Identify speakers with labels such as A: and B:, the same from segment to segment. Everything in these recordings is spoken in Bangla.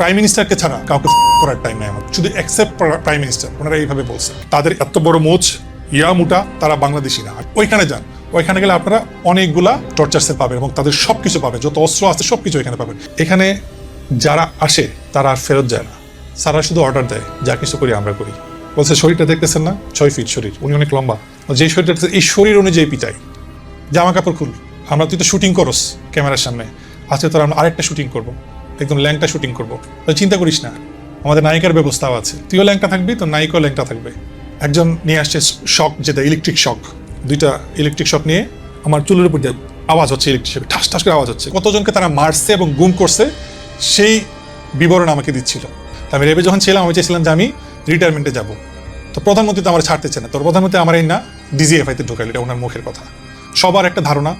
A: প্রাইম মিনিস্টারকে ছাড়া কাউকে করার টাইম নেই আমার, শুধু এক্সেপ্ট প্রাইম মিনিস্টার। ওনারা এইভাবে বলছে তাদের এত বড় মোচ ইয়া মুটা, তারা বাংলাদেশি না। ওইখানে যান, ওইখানে গেলে আপনারা অনেকগুলা টর্চারসে পাবেন এবং তাদের সবকিছু পাবেন, যত অস্ত্র আছে সবকিছু এখানে পাবেন। এখানে যারা আসে তারা আর ফেরত যায় না, সারা শুধু অর্ডার দেয়, যা কিছু করি আমরা করি। বলছে শরীরটা দেখতেছেন না, 6 ফিট শরীর, উনি অনেক লম্বা, যে শরীরটা এই শরীর অনুযায়ী পিটাই, জামা কাপড় খুল, আমরা তুই তো শুটিং করস ক্যামেরার সামনে, আজকে তোর আমরা আরেকটা শুটিং করবো, একদম ল্যাংটা শুটিং করবো, চিন্তা করিস না, আমাদের নায়িকার ব্যবস্থাও আছে, তুইও ল্যাংটা থাকবি, তোর নায়িকাও ল্যাংটা থাকবে। একজন নিয়ে আসছে শক, যেটা ইলেকট্রিক শক, 2টা ইলেকট্রিক শক নিয়ে আমার চুলের উপর দিয়ে আওয়াজ হচ্ছে, ইলেকট্রিক শক ঠাস ঠাস করে আওয়াজ হচ্ছে। কতজনকে তারা মারছে এবং গুম করছে সেই বিবরণ আমাকে দিচ্ছিল। আমি রেবে যখন ছিলাম আমি চেয়েছিলাম যে আমি রিটায়ারমেন্টে যাব, তো প্রধানমন্ত্রী তো আমার ছাড়তেছে না, তোর প্রধানমন্ত্রী আমার এই না ডিজিএফআইতে ঢোকাইল, এটা ওনার মুখের কথা। সবার একটা ধারণা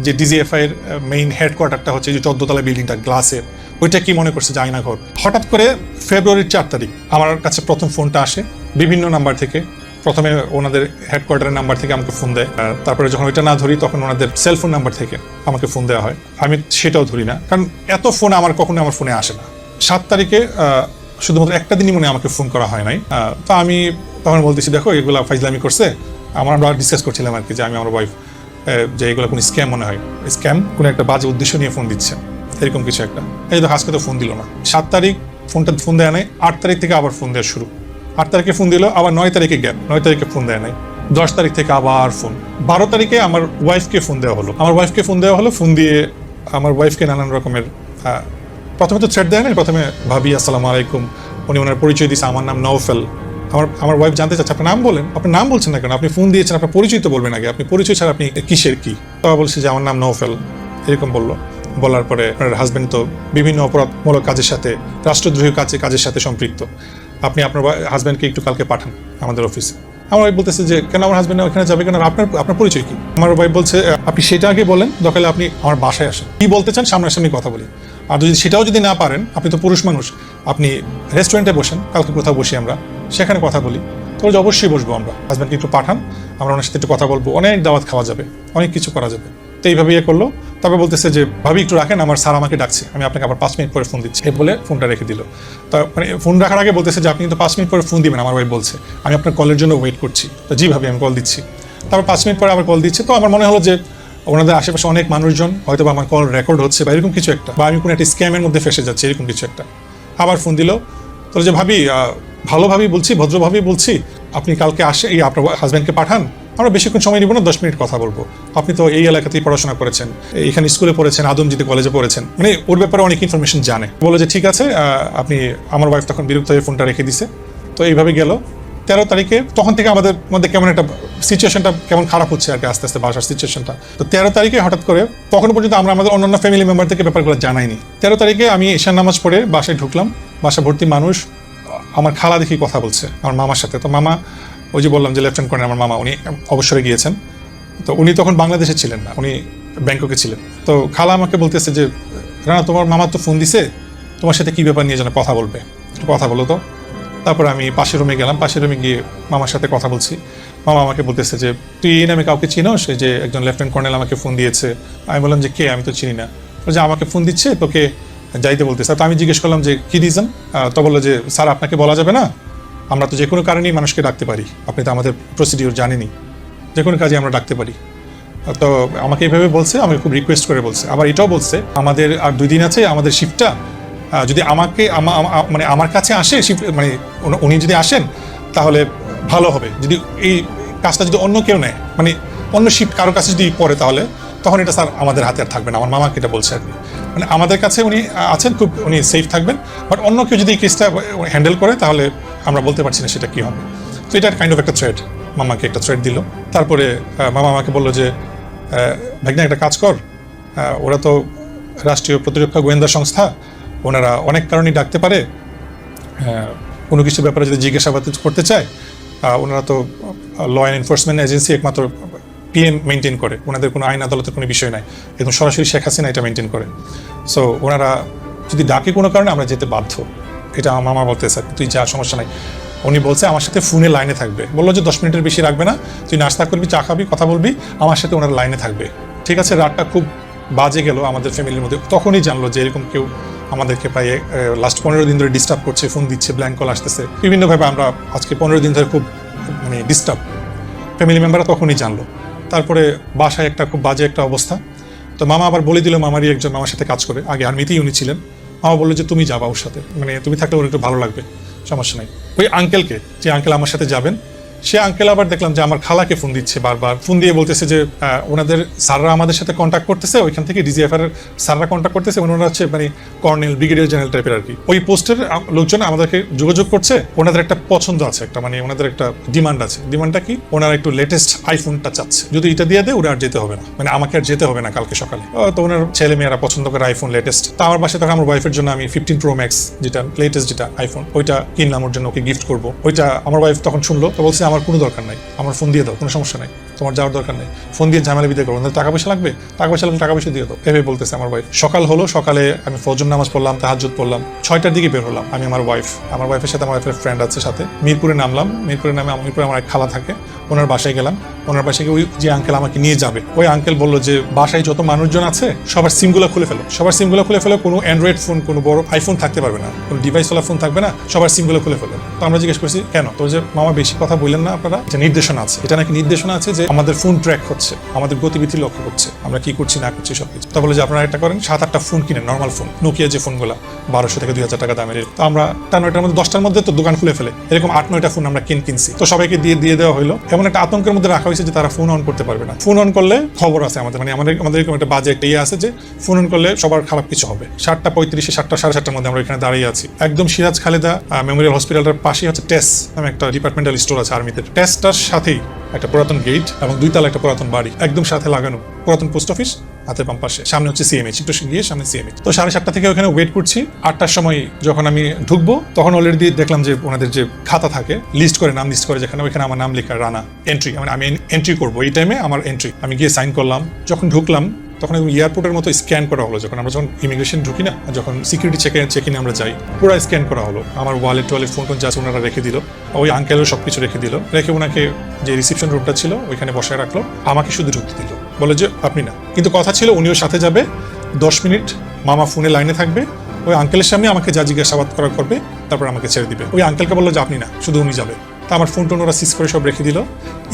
A: যে ডিজিএফআই এর মেইন হেডকোয়ার্টারটা হচ্ছে যে 14 তলা বিল্ডিংটা গ্লাসের, ওইটা কি মনে করছে যে আয়নাঘর। হঠাৎ করে ফেব্রুয়ারির 4 তারিখ আমার কাছে প্রথম ফোনটা আসে বিভিন্ন নাম্বার থেকে। প্রথমে ওনাদের হেডকোয়ার্টারের নাম্বার থেকে আমাকে ফোন দেয়, তারপরে যখন ওইটা না ধরি তখন ওনাদের সেলফোন নাম্বার থেকে আমাকে ফোন দেওয়া হয়। আমি সেটাও ধরি না, কারণ এত ফোন আমার কখনো আমার ফোনে আসে না। 7 তারিখে শুধুমাত্র একটা দিনই মনে আমাকে ফোন করা হয় নাই। তো আমি তখন বলতেছি দেখো এগুলা ফাইজলামি করছে, আমরা ডিসকাস করছিলাম আর কি, যে আমি আমার ওয়াইফ যে এগুলো কোনো স্ক্যাম মনে হয়, স্ক্যাম কোনো একটা বাজে উদ্দেশ্য নিয়ে ফোন দিচ্ছে, এরকম কিছু একটা। এই তো আজকে তো ফোন দিল না। 7 তারিখ ফোন দেয় নাই, 8 তারিখ থেকে আবার ফোন দেওয়া শুরু। 8 তারিখে ফোন দিল, আবার 9 তারিখে গ্যাপ, 9 তারিখে ফোন দেয় নাই, 10 তারিখ থেকে আবার ফোন। 12 তারিখে আমার ওয়াইফকে ফোন দেওয়া হলো, ফোন দিয়ে আমার ওয়াইফকে নানান রকমের, প্রথমে তো থ্রেট দেয় নাই, প্রথমে ভাবি আসসালামু আলাইকুম, উনি ওনার পরিচয় দিয়েছে, আমার নাম নওফেল। আমার ওয়াইফ জানতে চাচ্ছে আপনার নাম বলেন, আপনি নাম বলছেন না কেন, আপনি ফোন দিয়েছেন, আপনার পরিচয় তো বলবেন আগে, আপনি পরিচয় ছাড়া আপনি কিসের কি। তো বলছি যে আমার নাম নওফেল, এরকম বললো। বলার পরে আপনার হাজব্যান্ড তো বিভিন্ন অপরাধমূলক কাজের সাথে, রাষ্ট্রদ্রোহী কাজের সাথে সম্পৃক্ত, আপনি আপনার হাজব্যান্ডকে একটু কালকে পাঠান আমাদের অফিসে। আমার ওয়াইফ বলতেছে যে কেন আমার হাজব্যান্ড ওখানে যাবে কেন, আপনার পরিচয় কি। আমার ওয়াইফ বলছে আপনি সেটা আগে বলেন, দরকার আপনি আমার বাসায় আসেন, কি বলতে চান সামনাসামনি কথা বলি। আর সেটাও যদি না পারেন, আপনি তো পুরুষ মানুষ, আপনি রেস্টুরেন্টে বসেন, কালকে কোথাও বসি আমরা, সেখানে কথা বলি। তো অবশ্যই বসবো আমরা, হাজব্যান্ডকে একটু পাঠান, আমরা ওনার সাথে একটু কথা বলবো, অনেক দাওয়াত খাওয়া যাবে, অনেক কিছু করা যাবে। তো এইভাবে করলো। তারপর বলতেছে যে ভাবি একটু রাখেন, আমার স্যার আমাকে ডাকছে, আমি আপনাকে আবার 5 মিনিট পরে ফোন দিচ্ছি, বলে ফোনটা রেখে দিল। তো মানে ফোন রাখার আগে বলতেছে যে আপনি কিন্তু 5 মিনিট পরে ফোন দিবেন, আমার ওয়াইফ বলছে, আমি আপনার কলের জন্য ওয়েট করছি। তো জি ভাবি আমি কল দিচ্ছি। তারপর 5 মিনিট পরে আবার কল দিচ্ছে। তো আমার মনে হলো যে ওনাদের আশেপাশে অনেক মানুষজন, হয়তো বা আমার কল রেকর্ড হচ্ছে বা এরকম কিছু একটা, বা আমি কোনো একটা স্ক্যামের মধ্যে ফেসে যাচ্ছি, এরকম কিছু একটা। আবার ফোন দিল, তো যে ভাবি ভালোভাবেই বলছি, ভদ্রভাবেই বলছি, আপনি কালকে আসে এই আপনার হাজব্যান্ডকে পাঠান, আমরা বেশিক্ষণ সময় নিব না, 10 মিনিট কথা বলবো। আপনি তো এই এলাকাতেই পড়াশোনা করেছেন, এখানে স্কুলে পড়েছেন, আদমজিতে কলেজে পড়েছেন, মানে ওর ব্যাপারে অনেক ইনফরমেশন জানে। বলে যে ঠিক আছে, আপনি, আমার ওয়াইফ তখন বিরক্ত হয়ে ফোনটা রেখে দিছে। তো এইভাবে গেল। 13 তারিখে তখন থেকে আমাদের মধ্যে কেমন একটা সিচুয়েশনটা কেমন খারাপ হচ্ছে আর কি, আস্তে আস্তে বাসার সিচুয়েশনটা। তো 13 তারিখে হঠাৎ করে, তখন পর্যন্ত আমরা আমাদের অন্যান্য ফ্যামিলি মেম্বার থেকে ব্যাপারগুলো জানাইনি। 13 তারিখে আমি ঈশান নামাজ পড়ে বাসায় ঢুকলাম, বাসা ভর্তি মানুষ, আমার খালা দেখি কথা বলছে আমার মামার সাথে। তো মামা, ওই যে বললাম যে লেফটেন্যান্ট কর্নেল আমার মামা, উনি অবসরে গিয়েছেন। তো উনি তখন বাংলাদেশে ছিলেন না, উনি ব্যাংককে ছিলেন। তো খালা আমাকে বলতেছে যে রানা তোমার মামা তো ফোন দিছে, তোমার সাথে কী ব্যাপার নিয়ে যেন কথা বলবে, একটু কথা বলো তো। তারপর আমি পাশের রুমে গেলাম, পাশের রুমে গিয়ে মামার সাথে কথা বলছি। মামা আমাকে বলতেছে যে তুই এই নামে কাউকে চিনোস, যে একজন লেফটেন্যান্ট কর্নেল আমাকে ফোন দিয়েছে। আমি বললাম যে কে, আমি তো চিনি না। যে আমাকে ফোন দিচ্ছে, তোকে যাইতে বলতেছে। তো আমি জিজ্ঞেস করলাম যে কী রিজন। তো বললো যে স্যার আপনাকে বলা যাবে না, আমরা তো যে কোনো কারণেই মানুষকে ডাকতে পারি, আপনি তো আমাদের প্রসিডিওর জানেনই, যে কোনো কাজে আমরা ডাকতে পারি। তো আমাকে এইভাবে বলছে, আমাকে খুব রিকোয়েস্ট করে বলছে। আবার এটাও বলছে আমাদের আর 2 দিন আছে আমাদের শিফটটা, যদি আমাকে মানে আমার কাছে আসে শিফট, মানে উনি যদি আসেন তাহলে ভালো হবে। যদি এই কাজটা যদি অন্য কেউ নেয়, মানে অন্য শিফট কারো কাছে যদি পড়ে, তাহলে তখন এটা স্যার আমাদের হাতে আর থাকবে না। আমার মামাকে এটা বলছে আর কি, মানে আমাদের কাছে উনি আছেন, খুব উনি সেফ থাকবেন, বাট অন্য কেউ যদি এই কেসটা হ্যান্ডেল করে তাহলে আমরা বলতে পারছি না সেটা কী হবে। তো এটা কাইন্ড অফ একটা থ্রেট, মামাকে একটা থ্রেট দিল। তারপরে মামা আমাকে বললো যে ভাগনা একটা কাজ কর, ওরা তো রাষ্ট্রীয় প্রতিরক্ষা গোয়েন্দা সংস্থা, ওনারা অনেক কারণেই ডাকতে পারে, কোনো কিছু ব্যাপারে যদি জিজ্ঞাসাবাদ করতে চায়, ওনারা তো ল অ্যান্ড এনফোর্সমেন্ট এজেন্সি একমাত্র পিএম মেনটেন করে, ওনাদের কোনো আইন আদালতের কোনো বিষয় নাই, একদম সরাসরি শেখ হাসিনা এটা মেনটেন করে। সো ওনারা যদি ডাকে কোনো কারণে আমরা যেতে বাধ্য, এটা আমার মামা বলতে স্যার তুই যা, সমস্যা নাই। উনি বলছে আমার সাথে ফোনে লাইনে থাকবে, বললো যে 10 মিনিটের বেশি রাখবে না, তুই নাস্তা করবি, চা খাবি, কথা বলবি, আমার সাথে ওনারা লাইনে থাকবে। ঠিক আছে, রাতটা খুব বাজে গেল আমাদের ফ্যামিলির মধ্যে। তখনই জানলো যে এরকম কেউ আমাদেরকে প্রায় লাস্ট 15 দিন ধরে ডিস্টার্ব করছে, ফোন দিচ্ছে, ব্ল্যাঙ্ক কল আসতেছে বিভিন্নভাবে। আমরা আজকে 15 দিন ধরে খুব মানে ডিস্টার্ব। ফ্যামিলি মেম্বাররা তখনই জানলো। তারপরে বাসায় একটা খুব বাজে একটা অবস্থা। তো মামা আবার বলে দিল, মামারই একজন মামার সাথে কাজ করে, আগে আর্মিতেই উনি ছিলেন। মামা বললো যে তুমি যাবা ওর সাথে, মানে তুমি থাকলে ওর একটু ভালো লাগবে, সমস্যা নাই। ওই আঙ্কেলকে, যে আঙ্কেল আমার সাথে যাবেন, সে আঙ্কেল আবার দেখলাম যে আমার খালাকে ফোন দিচ্ছে বারবার। ফোন দিয়ে বলতেছে যে ওনাদের স্যাররা আমাদের সাথে কন্ট্যাক্ট করতেছে, ওইখান থেকে ডিজিএফআর এর স্যাররা কন্ট্যাক্ট করতেছে, ওনারা হচ্ছে মানে কর্নেল, ব্রিগেডিয়ার জেনারেল টাইপের আর কি। ওই পোস্টের লোকজন আমাদেরকে যোগাযোগ করছে, ওনাদের একটা পছন্দ আছে, একটা মানে ওনাদের একটা ডিমান্ড আছে। ডিমান্ডটা কি? ওনারা একটু লেটেস্ট আইফোনটা চাচ্ছে, যদি এটা দিয়ে দেয় ওরা আর যেতে হবে না, মানে আমাকে আর যেতে হবে না কালকে সকালে। তো ওনার ছেলে মেয়েরা পছন্দ করে আইফোন লেটেস্ট। তো আমার বাসায় তখন আমার ওয়াইফের জন্য আমি 15 Pro Max যেটা লেটেস্ট যেটা আইফোন, ওইটা কিনলাম ওর জন্য, ওকে গিফট করবো। ওইটা আমার ওয়াইফ তখন শুনলো, তো বলছে আমার কোনো দরকার নাই, আমার ফোন দিয়ে দাও, কোনো সমস্যা নাই, তোমার যাওয়ার দরকার নেই, ফোন দিয়ে ঝামেলা বিদায় করবো, টাকা পয়সা লাগবে, টাকা পয়সা লাগবে, টাকা পয়সা দিয়ে দাও, এভাবে বলতেছে আমার ওয়াইফ। সকাল হলো, সকালে আমি ফজর নামাজ পড়লাম, তাহাজ্জুদ পড়লাম, 6টার দিকে বের হলাম আমি, আমার ওয়াইফের সাথে আমার ওয়াইফের ফ্রেন্ড আছে সাথে। মিরপুরে নামলাম, মিরপুরে আমার এক খালা থাকে, ওনার বাসায় গেলাম। ওনার বাসায় গিয়ে ওই যে আঙ্কেল আমাকে নিয়ে যাবে, ওই আঙ্কেল বললো যে বাসায় যত মানুষজন আছে সবার সিমগুলো খুলে ফেলো, সবার সিমগুলো খুলে ফেলো, কোনো অ্যান্ড্রয়েড ফোন, কোনো বড় আইফোন থাকতে পারবে না, কোনো ডিভাইসওয়ালা ফোন থাকবে না, সবার সিমগুলো খুলে ফেলো। তো আমরা জিজ্ঞেস করছি কেন? তো যে মামা বেশি কথা বললেন না আপনারা, যে নির্দেশনা আছে, এটা নাকি নির্দেশনা আছে যে আমাদের ফোন ট্র্যাক হচ্ছে, আমাদের গতিবিধি লক্ষ্য করছে, আমরা কি করছি না করছি সবকিছু। তা বলে যে আপনারা একটা করেন, 7-8টা ফোন কিনেন, নর্মাল ফোন, নোকিয়া যে ফোনগুলো 1200 থেকে 2000 টাকা দামের। তো আমরা 9টার মধ্যে 10টার মধ্যে তো দোকান খুলে ফেলে, এরকম 8-9টা ফোন আমরা কিনছি। তো সবাইকে দিয়ে দেওয়া হলো। এমন একটা আতঙ্কের মধ্যে রাখা হয়েছে যে তারা ফোন অন করতে পারবে না। ফোন অন করলে খবর আছে আমাদের, মানে আমাদের এরকম একটা বাজে একটা আছে যে ফোন অন করলে সবার খারাপ কিছু হবে। 7:35, 7টা 7:30টার মধ্যে আমরা এখানে দাঁড়িয়ে আছি। একদম সিরাজ খালেদা মেমোরিয়াল হসপিটালটার পাশেই হচ্ছে টেস নামে একটা ডিপার্টমেন্টাল স্টোর আছে আর্মিতে। টেসটার সাথেই একটা পুরাতন গেট এবং 2 তলা একটা পুরাতন বাড়ি, একদম সাথে লাগানো পুরাতন পোস্ট অফিস, হাতের বাম পাশে সামনে হচ্ছে সিএমএইচ, একটু গিয়ে সামনে সিএমএইচ। তো 7:30 থেকে ওখানে ওয়েট করছি। 8টার সময় যখন আমি ঢুকবো তখন অলরেডি দেখলাম যে ওনাদের যে খাতা থাকে, নাম লিস্ট করে, যেখানে ওইখানে আমার নাম লেখা রানা, এন্ট্রি, আমি এন্ট্রি করবো, এই টাইমে আমার এন্ট্রি। আমি গিয়ে সাইন করলাম। যখন ঢুকলাম তখন এয়ারপোর্টের মতো স্ক্যান করা হলো, যখন ইমিগ্রেশন ঢুকি না, যখন সিকিউরিটি চেক-ইনে আমরা যাই, পুরো স্ক্যান করা হলো। আমার ওয়ালেট ফোন যা আছে ওনারা রেখে দিল, ওই আঙ্কেলও সবকিছু রেখে দিল, রেখে ওনাকে যে রিসেপশন রুমটা ছিল ওইখানে বসায় রাখলো, আমাকে শুধু ঢুকতে দিল, বলে যে আপনি না। কিন্তু কথা ছিল উনিও সাথে যাবে, 10 মিনিট মামা ফোনে লাইনে থাকবে, ওই আঙ্কেলের সামনে আমাকে যা জিজ্ঞাসাবাদ করা করবে, তারপর আমাকে ছেড়ে দিবে। ওই আঙ্কেলকে বললো যে আপনি না, শুধু উনি যাবে। তা আমার ফোন টোন ওরা সিজ করে সব রেখে দিল।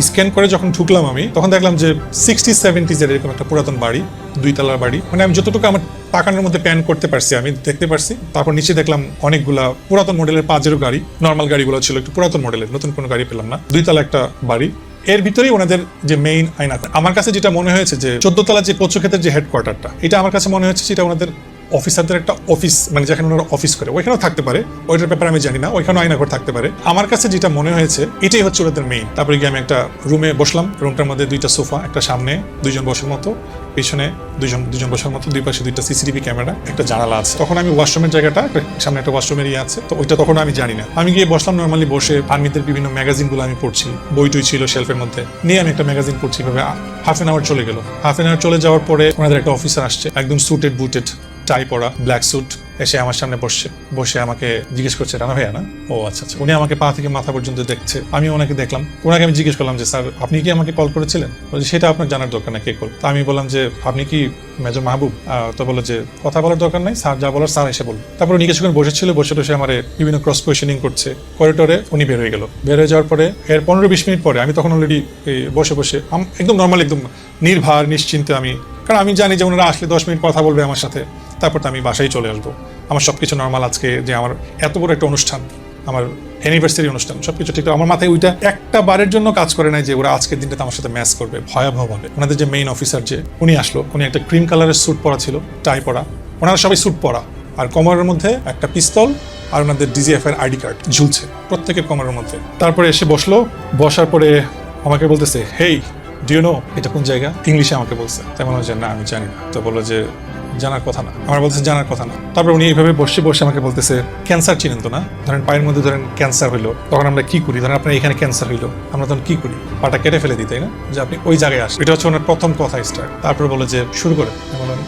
A: স্ক্যান করে যখন ঢুকলাম আমি, তখন দেখলাম যে 60-70s এরকম একটা পুরাতন বাড়ি, 2 তলার বাড়ি, মানে আমি যতটুকু আমার তাকানোর মধ্যে প্যান করতে পারছি আমি দেখতে পারছি। তারপর নিচে দেখলাম অনেকগুলা পুরাতন মডেলের পাজেরো গাড়ি, নর্মাল গাড়িগুলো ছিল একটু পুরাতন মডেলের, নতুন কোনো গাড়ি পেলাম না। 2 তলা একটা বাড়ি, এর ভিতরেই ওনাদের যে মেইন আয়না। আমার কাছে যেটা মনে হয়েছে যে 14 তলা যে কচুক্ষেতের যে হেডকোয়ার্টারটা, এটা আমার কাছে মনে হচ্ছে সেটা ওনাদের অফিসারদের একটা অফিস, মানে যেখানে ওনারা অফিস করে, ওইখানেও থাকতে পারে, ওইটার ব্যাপারে আমি জানি না, ওইখানেও আয়নাঘর থাকতে পারে। আমার কাছে যেটা মনে হয়েছে এটাই হচ্ছে ওদের মেইন। তারপরে গিয়ে আমি একটা রুমে বসলাম, রুমটার মধ্যে 2টা সোফা, একটা সামনে 2জন বসার মতো, পিছনে দুজন বসার মতো, 2 পাশে 2টা সিসিটিভি ক্যামেরা, একটা জানালা আছে। তখন আমি ওয়াশরুমের জায়গাটা, সামনে একটা ওয়াশরুমের আছে, তো ওইটা তখন আমি জানি না। আমি গিয়ে বসলাম, নর্মালি বসে আর্মিদের বিভিন্ন ম্যাগাজিনগুলো আমি পড়ছি, বই ছিল শেলফের মধ্যে, নিয়ে আমি একটা ম্যাগাজিন পড়ছি। এভাবে হাফ এন আওয়ার চলে গেল। হাফ এন আওয়ার চলে যাওয়ার পরে ওনাদের একটা অফিসার আসছে, একদম সুটেড বুটেড, টাই পরা, ব্ল্যাক স্যুট, এসে আমার সামনে বসে আমাকে জিজ্ঞেস করছে রানা ভাইয়া না? ও আচ্ছা। উনি আমাকে পা থেকে মাথা পর্যন্ত দেখছে, আমি ওনাকে দেখলাম। ওনাকে আমি জিজ্ঞেস করলাম যে স্যার আপনি কি আমাকে কল করেছিলেন? বলছে সেটা আপনার জানার দরকার না কে কল। তো আমি বললাম যে আপনি কি মেজর মাহবুব? তো বললো যে কথা বলার দরকার নাই, স্যার যা বলার স্যার এসে বলল। তারপর উনি কিছুক্ষণ বসে আমার বিভিন্ন ক্রস কোয়েশনিং করছে। করিডোরে উনি বের হয়ে গেল। বের হয়ে যাওয়ার পরে এর 15-20 মিনিট পরে আমি তখন অলরেডি বসে একদম নর্মাল, একদম নির্ভার নিশ্চিন্তে আমি, কারণ আমি জানি যে ওনারা আসলে 10 মিনিট কথা বলবে আমার সাথে, তারপর তো আমি বাসায় চলে আসবো। আমার সবকিছু নর্মাল। আজকে যে আমার এত বড় একটা অনুষ্ঠান, আমার অ্যানিভার্সারি অনুষ্ঠান, সবকিছু ঠিক। আমার মাথায় ওইটা একটা বারের জন্য কাজ করে নাই যে ওরা আজকের দিনটা আমার সাথে ম্যাচ করবে ভয়াবহভাবে। ওনাদের যে মেইন অফিসার যে উনি আসলো, উনি একটা ক্রিম কালারের স্যুট পরা ছিল, টাই পরা, ওনারা সবাই স্যুট পরা, আর কোমরের মধ্যে একটা পিস্তল আর ওনাদের ডিজিএফআই আইডি কার্ড ঝুলছে প্রত্যেকের কোমরের মধ্যে। তারপরে এসে বসার পরে আমাকে বলতেছে হেই ডু ইউ নো এটা কোন জায়গা? ইংলিশে আমাকে বলছে। তাই মনে হচ্ছে না আমি জানি না। তো বললো যে জানার কথা না। আমার বলতেছে জানার কথা না। তারপর উনি এইভাবে বসে আমাকে বলতেছে ক্যান্সার চিনেন তো না? ধরেন পায়ের মধ্যে ধরেন ক্যান্সার হইলো, তখন আমরা কি করি? ধরেন আপনার এখানে ক্যান্সার হইলো, আমরা তখন কি করি? পাটা কেটে ফেলে দিই, তাই না? যে আপনি ওই জায়গায় আসেন। এটা হচ্ছে ওনার প্রথম কথা স্টার্ট। তারপরে বলে যে শুরু করে। বললাম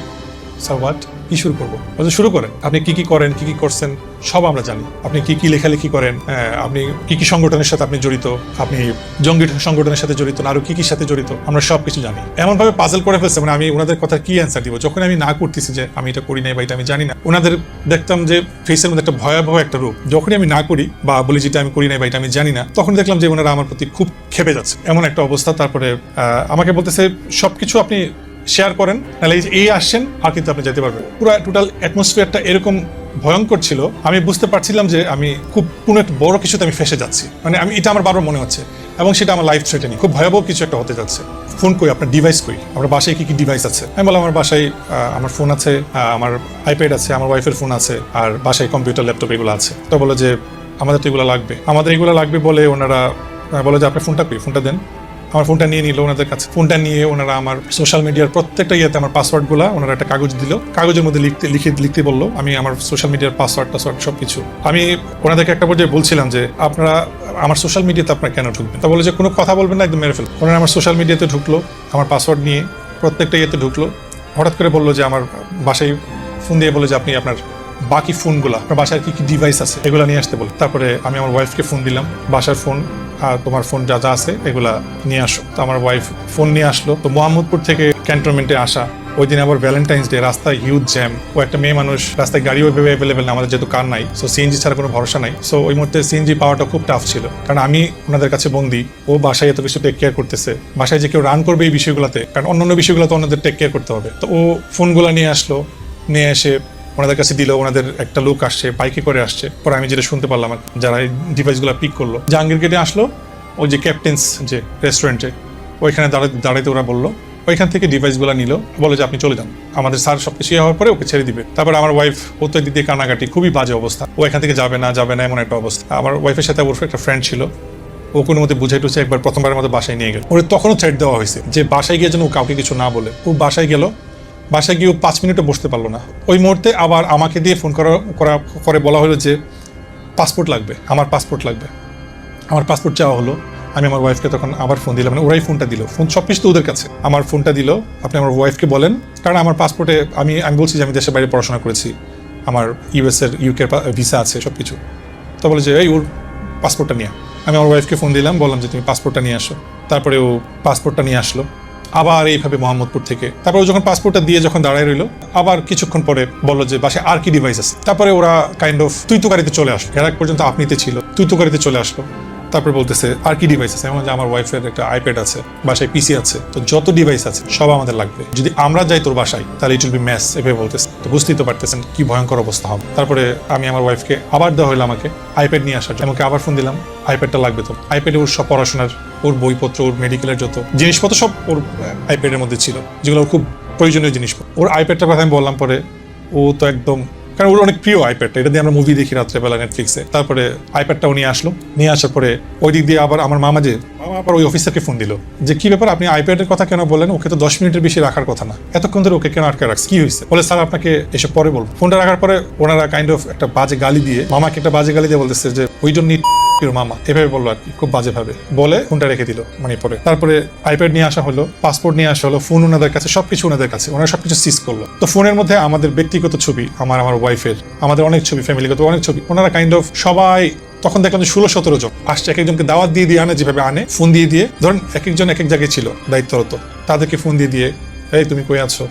A: স্যার হোয়াট? কি শুরু করবো? বলছে শুরু করেন, আপনি কি কি করেন, কি কি করছেন সব আমরা জানি, আপনি কি কি লেখালেখি করেন, আপনি কি কি সংগঠনের সাথে আপনি জড়িত, আপনি জঙ্গি সংগঠনের সাথে জড়িত না আরো কি কি সাথে জড়িত, আমরা সবকিছু জানি। এমন ভাবে পাজল করে ফেলছে, মানে আমি ওনাদের কথা কি অ্যান্সার দিব? যখন আমি না করতেছি যে আমি এটা করি নাই বা এটা আমি জানি না, ওনাদের দেখতাম যে ফেসের মধ্যে একটা ভয়াবহ একটা রূপ। যখনই আমি না করি বা বলি যেটা আমি করি নাই বা এটা আমি জানি না, তখন দেখলাম যে ওনারা আমার প্রতি খুব খেপে যাচ্ছে, এমন একটা অবস্থা। তারপরে আমাকে বলতেছে সবকিছু আপনি শেয়ার করেন, তাহলে এই আসছেন আর কিন্তু আপনি যেতে পারবেন। পুরো টোটাল অ্যাটমসফিয়ারটা এরকম ভয়ঙ্কর ছিল, আমি বুঝতে পারছিলাম যে আমি খুব কোনো একটা বড় কিছুতে আমি ফেসে যাচ্ছি, মানে আমি এটা আমার বারবার মনে হচ্ছে, এবং সেটা আমার লাইফ থ্রেটেনিং, খুব ভয়াবহ কিছু একটা হতে যাচ্ছে। ফোন কই, আপনার ডিভাইস কই, আমার বাসায় কি কি ডিভাইস আছে? আমি বললাম আমার বাসায় আমার ফোন আছে, আমার আইপ্যাড আছে, আমার ওয়াইফের ফোন আছে, আর বাসায় কম্পিউটার ল্যাপটপ এগুলো আছে। তো বলে যে আমাদের তো এগুলো লাগবে, আমাদের এগুলো লাগবে বলে ওনারা বলে যে আপনার ফোনটা কই, ফোনটা দেন। আমার ফোনটা নিয়ে নিল ওনাদের কাছে। ফোনটা নিয়ে ওনারা আমার সোশ্যাল মিডিয়ার প্রত্যেকটা ইয়েতে আমার পাসওয়ার্ডগুলো ওনারা একটা কাগজ দিল, কাগজের মধ্যে লিখতে বললো, আমি আমার সোশ্যাল মিডিয়ার পাসওয়ার্ড সবকিছু। আমি ওনাদেরকে একটা পর্যায়ে বলছিলাম যে আপনারা আমার সোশ্যাল মিডিয়াতে আপনারা কেন ঢুকবেন? তা বলে যে কোনো কথা বলবেন না, একদম মেরে ফেলবেন। ওনারা আমার সোশ্যাল মিডিয়াতে ঢুকলো, আমার পাসওয়ার্ড নিয়ে প্রত্যেকটা ইয়েতে ঢুকলো। হঠাৎ করে বললো যে আমার বাসায় ফোন দিয়ে বলে যে আপনি আপনার বাকি ফোনগুলো, আপনার বাসায় কি কি ডিভাইস আছে এগুলো নিয়ে আসতে বলে। তারপরে আমি আমার ওয়াইফকে ফোন দিলাম, বাসার ফোন আর তোমার ফোন যা যা আছে এগুলা নিয়ে আসো। তো আমার ওয়াইফ ফোন নিয়ে আসলো। তো মোহাম্মদপুর থেকে ক্যান্টনমেন্টে আসা, ওই দিন আবার ভ্যালেন্টাইন্স ডে, রাস্তায় হিউজ জ্যাম, ও একটা মেয়ে মানুষ, রাস্তায় গাড়িও ওইভাবে অ্যাভেলেবেল না, আমাদের যেহেতু কার নাই, সো সিএনজি ছাড়া কোনো ভরসা নাই। সো ওই মুহূর্তে সিএনজি পাওয়াটা খুব টাফ ছিল, কারণ আমি ওনাদের কাছে বন্দি, ও বাসায় এত কিছু টেক কেয়ার করতেছে, বাসায় যে কেউ রান করবে এই বিষয়গুলোতে, কারণ অন্যান্য বিষয়গুলো তো ওনাদের টেক কেয়ার করতে হবে। তো ও ফোনগুলো নিয়ে আসলো, নিয়ে এসে ওনাদের কাছে দিল। ওনাদের একটা লোক আসছে, বাইকে করে আসছে। পরে আমি যেটা শুনতে পারলাম, যারা এই ডিভাইসগুলো পিক করলো, জাহাঙ্গীর গেটে আসলো, ওই যে ক্যাপ্টেন্স যে রেস্টুরেন্টে, ওইখানে দাঁড়াইতে ওরা বললো, ওইখান থেকে ডিভাইসগুলো নিল, বলে যে আপনি চলে যান, আমাদের স্যার সবকিছু হওয়ার পরে ওকে ছেড়ে দিবে। তারপর আমার ওয়াইফ ও তো দিতে কানাকাটি, খুবই বাজে অবস্থা, ও এখান থেকে যাবে না এমন একটা অবস্থা। আমার ওয়াইফের সাথে ওর একটা ফ্রেন্ড ছিল, ও কোনো মতে বুঝাই টুঝে একবার প্রথমবারের মতো বাসায় নিয়ে গেল। ওর তখনও থ্রেট দেওয়া হয়েছে যে বাসায় গিয়ে যেন ও কাউকে কিছু না বলে। ও বাসায় গেল, বাসায় গিয়ে 5 মিনিটও বসতে পারলো না। ওই মুহূর্তে আবার আমাকে দিয়ে ফোন করে বলা হলো যে পাসপোর্ট লাগবে, আমার পাসপোর্ট চাওয়া হলো। আমি আমার ওয়াইফকে তখন আবার ফোন দিলাম, মানে ওরাই ফোনটা দিল, ফোন সব কিছু তো ওদের কাছে, আমার ফোনটা দিল, আপনি আমার ওয়াইফকে বলেন, কারণ আমার পাসপোর্টে আমি বলছি যে আমি দেশের বাইরে পড়াশোনা করেছি, আমার ইউকের ভিসা আছে সব কিছু। তো বলে যে এই ওর পাসপোর্টটা নিয়ে। আমি আমার ওয়াইফকে ফোন দিলাম, বললাম যে তুমি পাসপোর্টটা নিয়ে আসো। তারপরে ও পাসপোর্টটা নিয়ে আসলো আবার এইভাবে মোহাম্মদপুর থেকে। তারপরে যখন পাসপোর্টটা দিয়ে যখন দাঁড়ায় রইলো, আবার কিছুক্ষণ পরে বললো যে বাসায় আর কি ডিভাইস আছে। তারপরে ওরা কাইন্ড অফ তুই তো গাড়িতে চলে আসলো, এর আগ পর্যন্ত আপনিতে ছিল, তুই তো গাড়িতে চলে আসলো। তারপরে বলতেছে আর কি ডিভাইস আছে, এমন যে আমার ওয়াইফের একটা আইপ্যাড আছে, বাসায় পিসি আছে, তো যত ডিভাইস আছে সব আমাদের লাগবে, যদি আমরা যাই তোর বাসায় তাহলে ইট উইল বি ম্যাস, এভাবে বলতেছে। তো বুঝতেই তো পারতেছেন কি ভয়ঙ্কর অবস্থা হবে। তারপরে আমি আমার ওয়াইফকে আবার দেওয়া হলো আমাকে আইপ্যাড নিয়ে আসার জন্য, আমাকে আবার ফোন দিলাম, আইপ্যাডটা লাগবে তো। আইপ্যাডে ওর সব পড়াশোনার, ওর বইপত্র, ওর মেডিকেলের যত জিনিসপত্র সব ওর আইপ্যাডের মধ্যে ছিল, যেগুলো ওর খুব প্রয়োজনীয় জিনিস। ওর আইপ্যাডটার কথা আমি বললাম, পরে ও তো একদম, কারণ ওর অনেক প্রিয় আইপ্যাডটা, এটা দিয়ে আমরা মুভি দেখি রাত্রেবেলা নেটফ্লিক্সে। তারপরে আইপ্যাডটাও নিয়ে আসলো, নিয়ে আসার পরে ওই দিক দিয়ে আবার আমার মামা আবার ওই অফিসারকে ফোন দিল যে কি ব্যাপার, আপনি আইপ্যাডের কথা কেন বলেন, ওকে তো 10 মিনিটের বেশি রাখার কথা না, এতক্ষণ ধরে ওকে কেন আটকে রাখছে, কি হয়েছে? বলে স্যার আপনাকে এসে পরে বলবো। ফোনটা রাখার পরে ওনারা কাইন্ড অফ একটা বাজে গালি দিয়ে, মামাকে একটা বাজে গালি দিয়ে বলতেছে যে উই ডোন্ট নিড ইউর মামা, এভাবে বললো আর কি, খুব বাজে ভাবে বলে ফোনটা রেখে দিল। মানে পরে তারপরে আইপ্যাড নিয়ে আসা হলো, পাসপোর্ট নিয়ে আসা হলো, ফোন ওনাদের কাছে, সবকিছু ওনাদের কাছে, ওনারা সবকিছু সিজ করলো। তো ফোনের মধ্যে আমাদের ব্যক্তিগত ছবি, আমার ওয়াইফের, আমাদের অনেক ছবি, ফ্যামিলিগত অনেক ছবি, ওনারা কাইন্ড অফ সবাই, তখন দেখলাম যে 16-17 জন আসছে, এক একজনকে দাওয়াত দিয়ে আনে, যেভাবে আনে ফোন দিয়ে ধরেন এক একজন এক এক জায়গায় ছিল দায়িত্বরত, তাদেরকে ফোন দিয়ে এই তুমি কই আছো,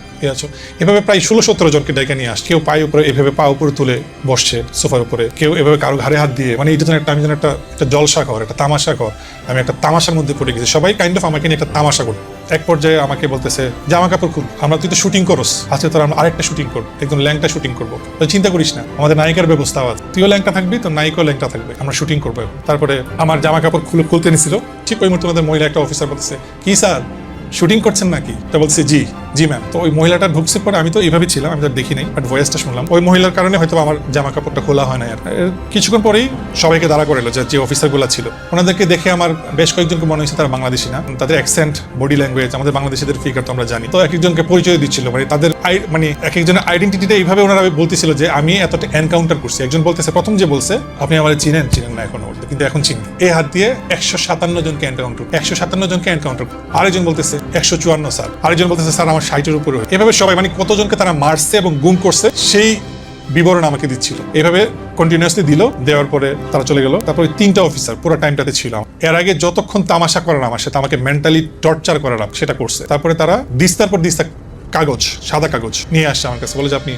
A: এভাবে প্রায় 16-17 জনকে ডেকে নিয়ে আসছে। কেউ পায়ে উপরে এভাবে পা উপরে তুলে বসছে সোফার উপরে, কেউ এভাবে কারো ঘাড়ে হাত দিয়ে, মানে এটা যেন একটা, আমি যেন একটা জলসা ঘর, একটা তামাশা ঘর, আমি একটা তামাশার মধ্যে পড়ে গেছি। সবাই কাইন্ড অফ আমাকে নিয়ে একটা তামাশা করবে। এক পর্যায়ে আমাকে বলতেছে জামা কাপড় খুব, তুই তো শুটিং করস, আজকে তোর আমরা আরেকটা শুটিং করবো, একদম ল্যাংটা শুটিং করবো, তো চিন্তা করিস না, আমাদের নায়িকার ব্যবস্থা আছে, তুইও ল্যাংটা থাকবি, তো নায়িকাও ল্যাংটা থাকবে, আমরা শুটিং করবো। তারপরে আমার জামা কাপড় খুলতে নিছিল, ঠিক ওই মুহূর্তে আমাদের মহিলা একটা অফিসার বলতেছে কি স্যার শুটিং করছেন নাকি? তো বলছে জি ম্যাম। তো ওই মহিলাটা ঢুকছে, পরে আমি তো এইভাবে ছিলাম, আমি তো দেখি নাই, বাট ভয়েসটা শুনলাম। ওই মহিলার কারণে হয়তো আমার জামা কাপড়টা খোলা হয় না। আর কিছুক্ষণ পরেই সবাইকে দাঁড়া করে এলো, যে অফিসারগুলো ছিল, ওনাদেরকে দেখে আমার বেশ কয়েকজনকে মনে হয়েছে তারা বাংলাদেশি না, তাদের অ্যাকসেন্ট, বডি ল্যাঙ্গুয়েজ, আমাদের বাংলাদেশিদের ফিগার তো আমরা জানি। তো এক একজনকে পরিচয় দিচ্ছিল, মানে তাদের মানে এক একজনের আইডেন্টিটিটা এইভাবে ওনারা বলতেছিল যে আমি এতটা এনকাউন্টার করছি। একজন বলতেছে, প্রথম যে বলছে আপনি আমার চিনেন না এখনো, কিন্তু এখন চিনি, এই হাত দিয়ে 157 জনকে এনকাউন্টার, 157 জনকে এনকাউন্টার। আরেকজন বলতেছে 154 স্যার, আরেকজন বলতেছে স্যার আমার 60-এর উপরে। এভাবে সবাই মানে কতজনকে তারা মারছে এবং গুম করছে সেই বিবরণ আমাকে দিচ্ছিল। এভাবে কন্টিনিউয়াসলি দিল, দেওয়ার পরে তারা চলে গেল। তারপরে 3টা অফিসার পুরো টাইমটাতে ছিল। এর আগে যতক্ষণ তামাশা করার আমার সাথে, আমাকে মেন্টালি টর্চার করার সেটা করছে। তারপরে তারা দিস্তার পর দিস্তা কাগজ, সাদা কাগজ নিয়ে আসছে আমার কাছে, বলে যে আপনি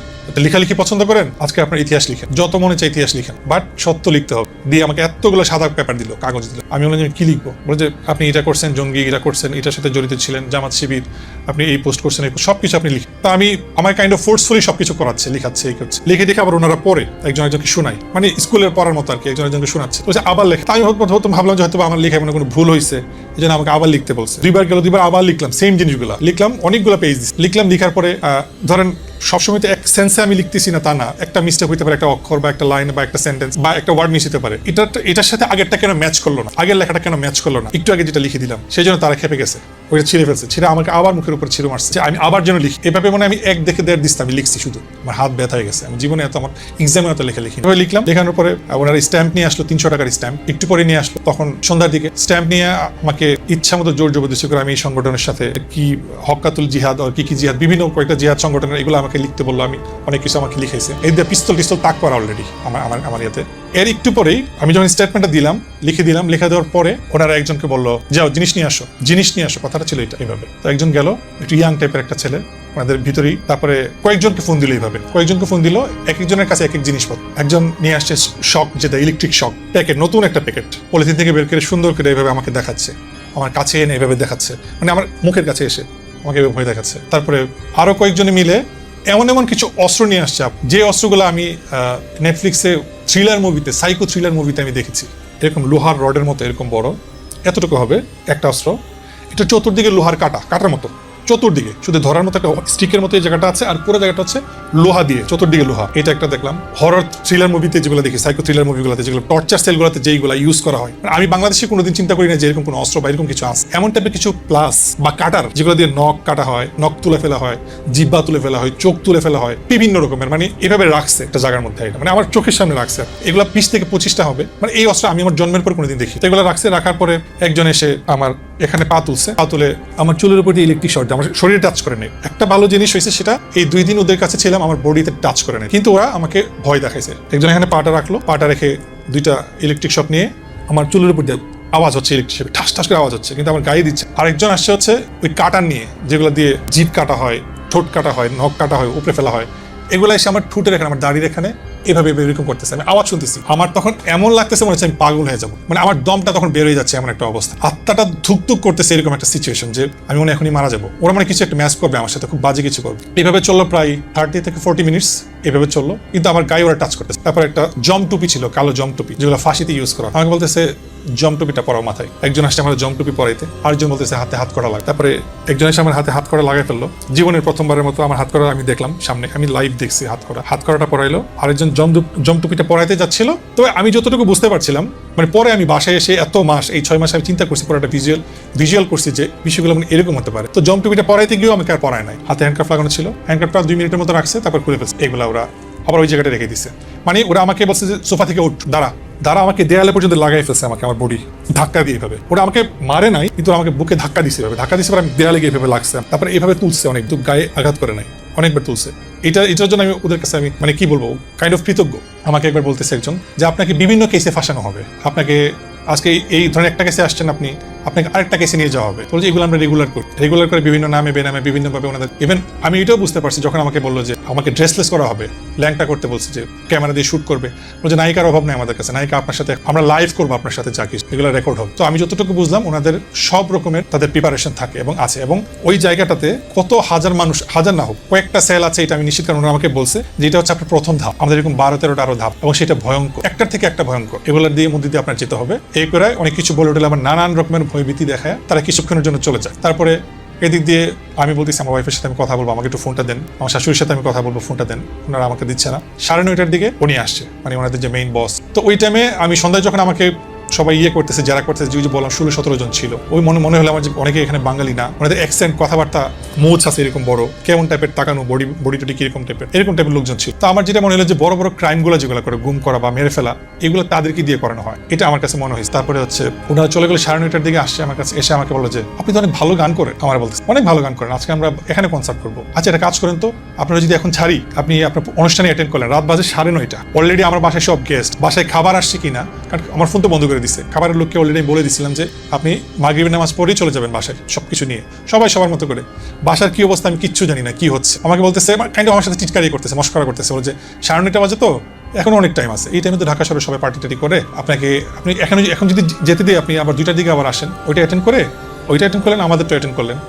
A: লেখালেখি পছন্দ করেন, আজকে আপনার ইতিহাস লিখেন, যত মনে চাই ইতিহাস লিখেন, বাট সত্য লিখতে হবে। দিয়ে আমাকে এতগুলো সাদা পেপার দিল, কাগজ দিল। আমি বললাম যে কি লিখবো? বলে যে আপনি এটা করছেন, জঙ্গি এটা করছেন, এটার সাথে জড়িত ছিলেন, জামাত শিবির, আপনি এই পোস্ট করছেন, এই সবকিছু আপনি লিখেন। তা আমি আমার কাইন্ড অফ ফোর্সফুলি সবকিছু করাচ্ছে, লিখাচ্ছে, এই করছে। লিখে দেখে আবার ওনারা পড়ে, একজনকে শোনায়, মানে স্কুলের পড়ার মতো আর কি, একজনকে শোনাচ্ছে। বলছে আবার লেখে। তাই আমি ভাবলাম যে হয়তো আমার লেখায় মনে কোনো ভুল হয়েছে, এই জন্য আমাকে আবার লিখতে বলছে। 2বার গেল, 2বার আবার লিখলাম, সেম জিনিসগুলো লিখলাম, অনেকগুলো পেজ লিখলাম। লিখার পরে ধরেন সবসময় তো এক সেন্সে আমি লিখতেছি না তা না, একটা মিস্টেক হইতে পারে, একটা অক্ষর বা একটা লাইন বা একটা সেন্টেন্স বা একটা ওয়ার্ড মিস হতে পারে। এটার সাথে আগেরটা কেন ম্যাচ করলো না, আগের লেখাটা কেন ম্যাচ করলো না, একটু আগে যেটা লিখে দিলাম, সেই জন্য তারা খেপে গেছে, ওইটা ছিঁড়ে ফেলছে। ছিঁড়ে আমাকে আবার মুখের উপর ছিঁড়ে মারছে, আমি আবার যেন লিখি। এভাবে মানে আমি 1 দেখে 1.5 দিস্তা আমি লিখছি, শুধু আমার হাত ব্যথা হয়ে গেছে। আমি জীবনে এত, আমার এক্সামে এত লেখা লিখি। এভাবে লিখলাম। লেখানোর পরে ওনারা স্ট্যাম্প নিয়ে আসলো, 300 টাকার স্ট্যাম্প। একটু পরে নিয়ে আসলো, তখন সন্ধ্যার দিকে স্ট্যাম্প নিয়ে আমাকে ইচ্ছা মতো জোর জবরদস্তি করে আমি এই সংগঠনের সাথে কি হক্কাতুল জিহাদ আর কি জিহাদ, বিভিন্ন কয়েকটা জিহাদ সংগঠনের, এগুলো আমাকে লিখতে বললো। আমি অনেক কিছু আমাকে লিখাইছে, এই দিয়ে পিস্তল তাক করা অলরেডি আমার ইয়াতে। এর একটু পরেই আমি যখন স্টেটমেন্টটা দিলাম, লিখে দিলাম, লেখা দেওয়ার পরে ওনারা একজনকে বললো যাও জিনিস নিয়ে আসো, কথাটা ছিল এটা এইভাবে। তো একজন গেল, একটু ইয়াং টাইপের একটা ছেলে ওনাদের ভিতরেই। তারপরে কয়েকজনকে ফোন দিল, এইভাবে কয়েকজনকে ফোন দিল, এক একজনের কাছে এক এক জিনিসপত্র। একজন নিয়ে আসছে শক, যেটা ইলেকট্রিক শক প্যাকেট, নতুন একটা প্যাকেট, পলিথিন থেকে বের করে সুন্দর করে এইভাবে আমাকে দেখাচ্ছে, আমার কাছে এনে এইভাবে দেখাচ্ছে, মানে আমার মুখের কাছে এসে আমাকে এভাবে ভয় দেখাচ্ছে। তারপরে আরো কয়েকজনে মিলে এমন কিছু অস্ত্র নিয়ে আসছে, যে অস্ত্রগুলো আমি নেটফ্লিক্সে থ্রিলার মুভিতে, সাইকো থ্রিলার মুভিতে আমি দেখেছি। এরকম লোহার রডের মতো, এরকম বড়, এতটুকু হবে একটা অস্ত্র। এটা চতুর্দিকে লোহার কাটার মতো, চতুর্দিকে শুধু ধরার মতো একটা স্টিকের মতো এই জায়গাটা আছে, আর পুরো জায়গাটা হচ্ছে লোহা দিয়ে, চতুর্দিকে লোহা। এটা একটা দেখলাম। হরর থ্রিলার মুভিতে যেগুলো দেখি, সাইকো থ্রিলার মুভিগুলোতে যেগুলো টর্চার সেলগুলোতে যেইগুলো ইউজ করা হয়, আমি বাংলাদেশে কোনোদিন চিন্তা করি না যে এরকম কোনো অস্ত্র বা এরকম কিছু আছে। এমন টাইপের কিছু প্লাস বা কাটার, যেগুলো দিয়ে নখ কাটা হয়, নখ তুলে ফেলা হয়, জিব্বা তুলে ফেলা হয়, চোখ তুলে ফেলা হয়, বিভিন্ন রকমের, মানে এভাবে রাখছে একটা জায়গার মধ্যে, মানে আমার চোখের সামনে রাখছে। এগুলো 20 থেকে 25টা হবে, মানে এই অস্ত্র আমি আমার জন্মের পর কোনোদিন দেখি। এগুলো রাখছে, রাখার পরে একজন এসে আমার এখানে পা তুলে আমার চুলের উপর দিয়ে ইলেকট্রিক শর্ট, আমার শরীরে টাচ করে নেই। একটা ভালো জিনিস হয়েছে, সেটা এই 2 দিন ওদের কাছে ছিলাম, আমার বডিতে টাচ করে নেই, কিন্তু ওরা আমাকে ভয় দেখাইছে। একজন এখানে পাটা রাখলো, পাটা রেখে 2টা ইলেকট্রিক শক নিয়ে আমার চুলের উপর দিয়ে আওয়াজ হচ্ছে, ইলেকট্রিক ঠাস ঠাস করে আওয়াজ হচ্ছে, কিন্তু আমার গায়ে দিচ্ছে। আরেকজন আসছে হচ্ছে ওই কাটার নিয়ে, যেগুলো দিয়ে জিভ কাটা হয়, ঠোঁট কাটা হয়, নখ কাটা হয়, উপরে ফেলা হয়, এগুলো এসে আমার ঠোঁটের এখানে, আমার দাড়ির এখানে এভাবে এরকম করতেছে। আমি আওয়াজ শুনতেছি, আমার তখন এমন লাগতেছে মনে হচ্ছে আমি পাগল হয়ে যাবো, মানে আমার দমটা তখন বের হয়ে যাচ্ছে, এমন একটা অবস্থা, আত্মাটা ধুকধুক করতেছে, এরকম একটা সিচুয়েশন যে আমি মনে এখনই মারা যাবো। ওরা মানে কিছু একটা ম্যাচ করবে আমার সাথে, খুব বাজে কিছু করবে। এইভাবে চললো প্রায় 30 থেকে 40 মিনিটস, এভাবে চললো, কিন্তু আমার গায়ে ওরা টাচ করতেছে। তারপর একটা জম টুপি ছিল, কালো জম টুপি, যেগুলো ফাঁসিতে ইউজ করা। আমাকে বলতেছে জম টুপিটা পরাও মাথায়। একজন আসছে আমার জম টুপি পরাইতে, আরেকজন বলতেছে হাতে হাত করা লাগে। তারপরে একজন এসে আমার হাতে হাত করা লাগাই ফেললো। জীবনের প্রথমবারের মতো আমার হাত করা আমি দেখলাম সামনে, আমি লাইভ দেখছি হাত করাটা পরাইলো। আরেকজন জম টুপিটা পরাইতে যাচ্ছিল। তবে আমি যতটুকু বুঝতে পারছিলাম, মানে পরে আমি বাসায় এসে এত মাস, এই 6 মাস আমি চিন্তা করছি, পরে একটা ভিজুয়াল করছি যে বিষয়গুলো মানে এরকম হতে পারে। তো জম টুপিটা পরাইতে গিয়েও আমাকে আর পরায় নাই, হাতে হ্যান্ডকাফ লাগানো ছিল, হ্যান্ডকাফটা 2 মিনিটের মতো রাখছে, তারপর খুলে ফেলছে। এগুলা ওরা আবার ওই জায়গাটা রেখে দিছে, মানে ওরা আমাকে বলছে যে সোফা থেকে উঠ, দাঁড়া, আমাকে দেয়ালে পর্যন্ত লাগাই ফেলছে, আমাকে আমার বডি ধাক্কা দিয়ে ভাবে। ওরা আমাকে মারে নাই, কিন্তু আমাকে বুকে ধাক্কা দিছে, আমি দেয়ালে গিয়ে এভাবে লাগছে। তারপরে এইভাবে তুলছে, অনেক দূর গায়ে আঘাত করে নাই, অনেকবার তুলছে। এটার জন্য আমি ওদের কাছে, আমি মানে কি বলবো, কাইন্ড অফ কৃতজ্ঞ। আমাকে একবার বলতেছে একজন যে আপনাকে বিভিন্ন কেসে ফাঁসানো হবে, আপনাকে আজকে এই ধরনের একটা কেসে আসছেন, আপনাকে আরেকটা কেসে নিয়ে যাওয়া হবে। বলছে এগুলো আমরা রেগুলার করে বিভিন্ন নামে বেনামে বিভিন্নভাবে ওনাদের। ইভেন আমি এটাও বুঝতে পারছি যখন আমাকে বললো যে আমাকে ড্রেসলেস করা হবে, ল্যাংটা করতে বলছে, যে ক্যামেরা দিয়ে শুট করবে, বলছে নায়িকার অভাব নেই আমাদের কাছে, নায়িকা আপনার সাথে, আমরা লাইভ করবো আপনার সাথে, যা কিছু এগুলো রেকর্ড হবে। তো আমি যতটুকু বুঝলাম ওনাদের সব রকমের তাদের প্রিপারেশন থাকে এবং আছে, এবং ওই জায়গাটাতে কত হাজার মানুষ, হাজার না হোক কয়েকটা সেল আছে, এটা আমি নিশ্চিত, কারণ ওরা আমাকে বলছে যে এটা হচ্ছে আপনার প্রথম ধাপ, আমাদের এরকম 12-13টা আরো ধাপ, এবং সেটা ভয়ঙ্কর, একটার থেকে একটা ভয়ঙ্কর। এগুলোর দিয়ে মধ্যে দিয়ে আপনার যেতে হবে। এই করে অনেক কিছু বলে উঠলে আমার নানান রকমের ভয়ভীতি দেখায়, তারা কিছুক্ষণের জন্য চলে যায়। তারপরে এদিক দিয়ে আমি বলতেছি আমার ওয়াইফের সাথে আমি কথা বলবো, আমাকে একটু ফোনটা দেন, আমার শাশুড়ির সাথে আমি কথা বলবো, ফোনটা দেন, ওনারা আমাকে দিচ্ছে না। 9:30টার দিকে উনি আসছে, মানে ওনাদের যে মেইন বস। তো ওই টাইমে আমি সন্ধ্যায় যখন আমাকে সবাই ইয়ে করতেছে, যারা করতেছে, যে বললাম 16-17 জন ছিল। ওই মনে হলো আমার যে অনেকে এখানে বাঙালি না, ওনাদের অ্যাকসেন্ট, কথাবার্তা, মোচ আছে এরকম বড়, কেমন টাইপের তাকানো, বডি টডি কিরকম টাইপের, এরকম টাইপের লোকজন ছিল। তো আমার যেটা মনে হলো যে বড় বড় ক্রাইমগুলো যেগুলো করে, গুম করা বা মেরে ফেলা, এগুলো তাদেরকে দিয়ে করানো হয়, এটা আমার কাছে মনে হয়েছে। তারপরে হচ্ছে ওনারা চলে গেলে 9:30টার দিকে আসছে আমার কাছে, এসে আমাকে বললো যে আপনি তো অনেক ভালো গান করেন। আমার বলতে অনেক ভালো গান করেন, আজকে আমরা এখানে কনসার্ট করবো। আচ্ছা এটা কাজ করেন তো, আপনারা যদি এখন ছাড়ি, আপনি আপনার অনুষ্ঠানে অ্যাটেন্ড করলেন, রাত বাজে 9:30, অলরেডি আমার বাসায় সব গেস্ট, বাসায় খাবার আসছে কিনা, কারণ আমার ফোন তো বন্ধ করে দিচ্ছে, খাবারের লোককে অলরেডি বলে দিছিলাম যে আপনি মাগরিবের নামাজ পড়েই চলে যাবেন বাসায়, সবকিছু নিয়ে, সবাই সবার মতো করে। বাসার কি অবস্থা আমি কিচ্ছু জানি না, কি হচ্ছে। আমাকে বলতেছে কাইন্ড আমার সাথে চিৎকারি করতেছে, মস্করা করতেছে, বলে যে 9:30 বাজে তো এখন অনেক টাইম আছে, এই টাইমে তো ঢাকা শহরে সবাই পার্টি টাটি করে, আপনি এখন যদি যেতে দিয়ে আপনি আবার 2টার দিকে আবার আসেন, ওইটা অ্যাটেন্ড করে, ওইটা অ্যাটেন্ড করলেন, আমাদেরটা অ্যাটেন্ড করলেন।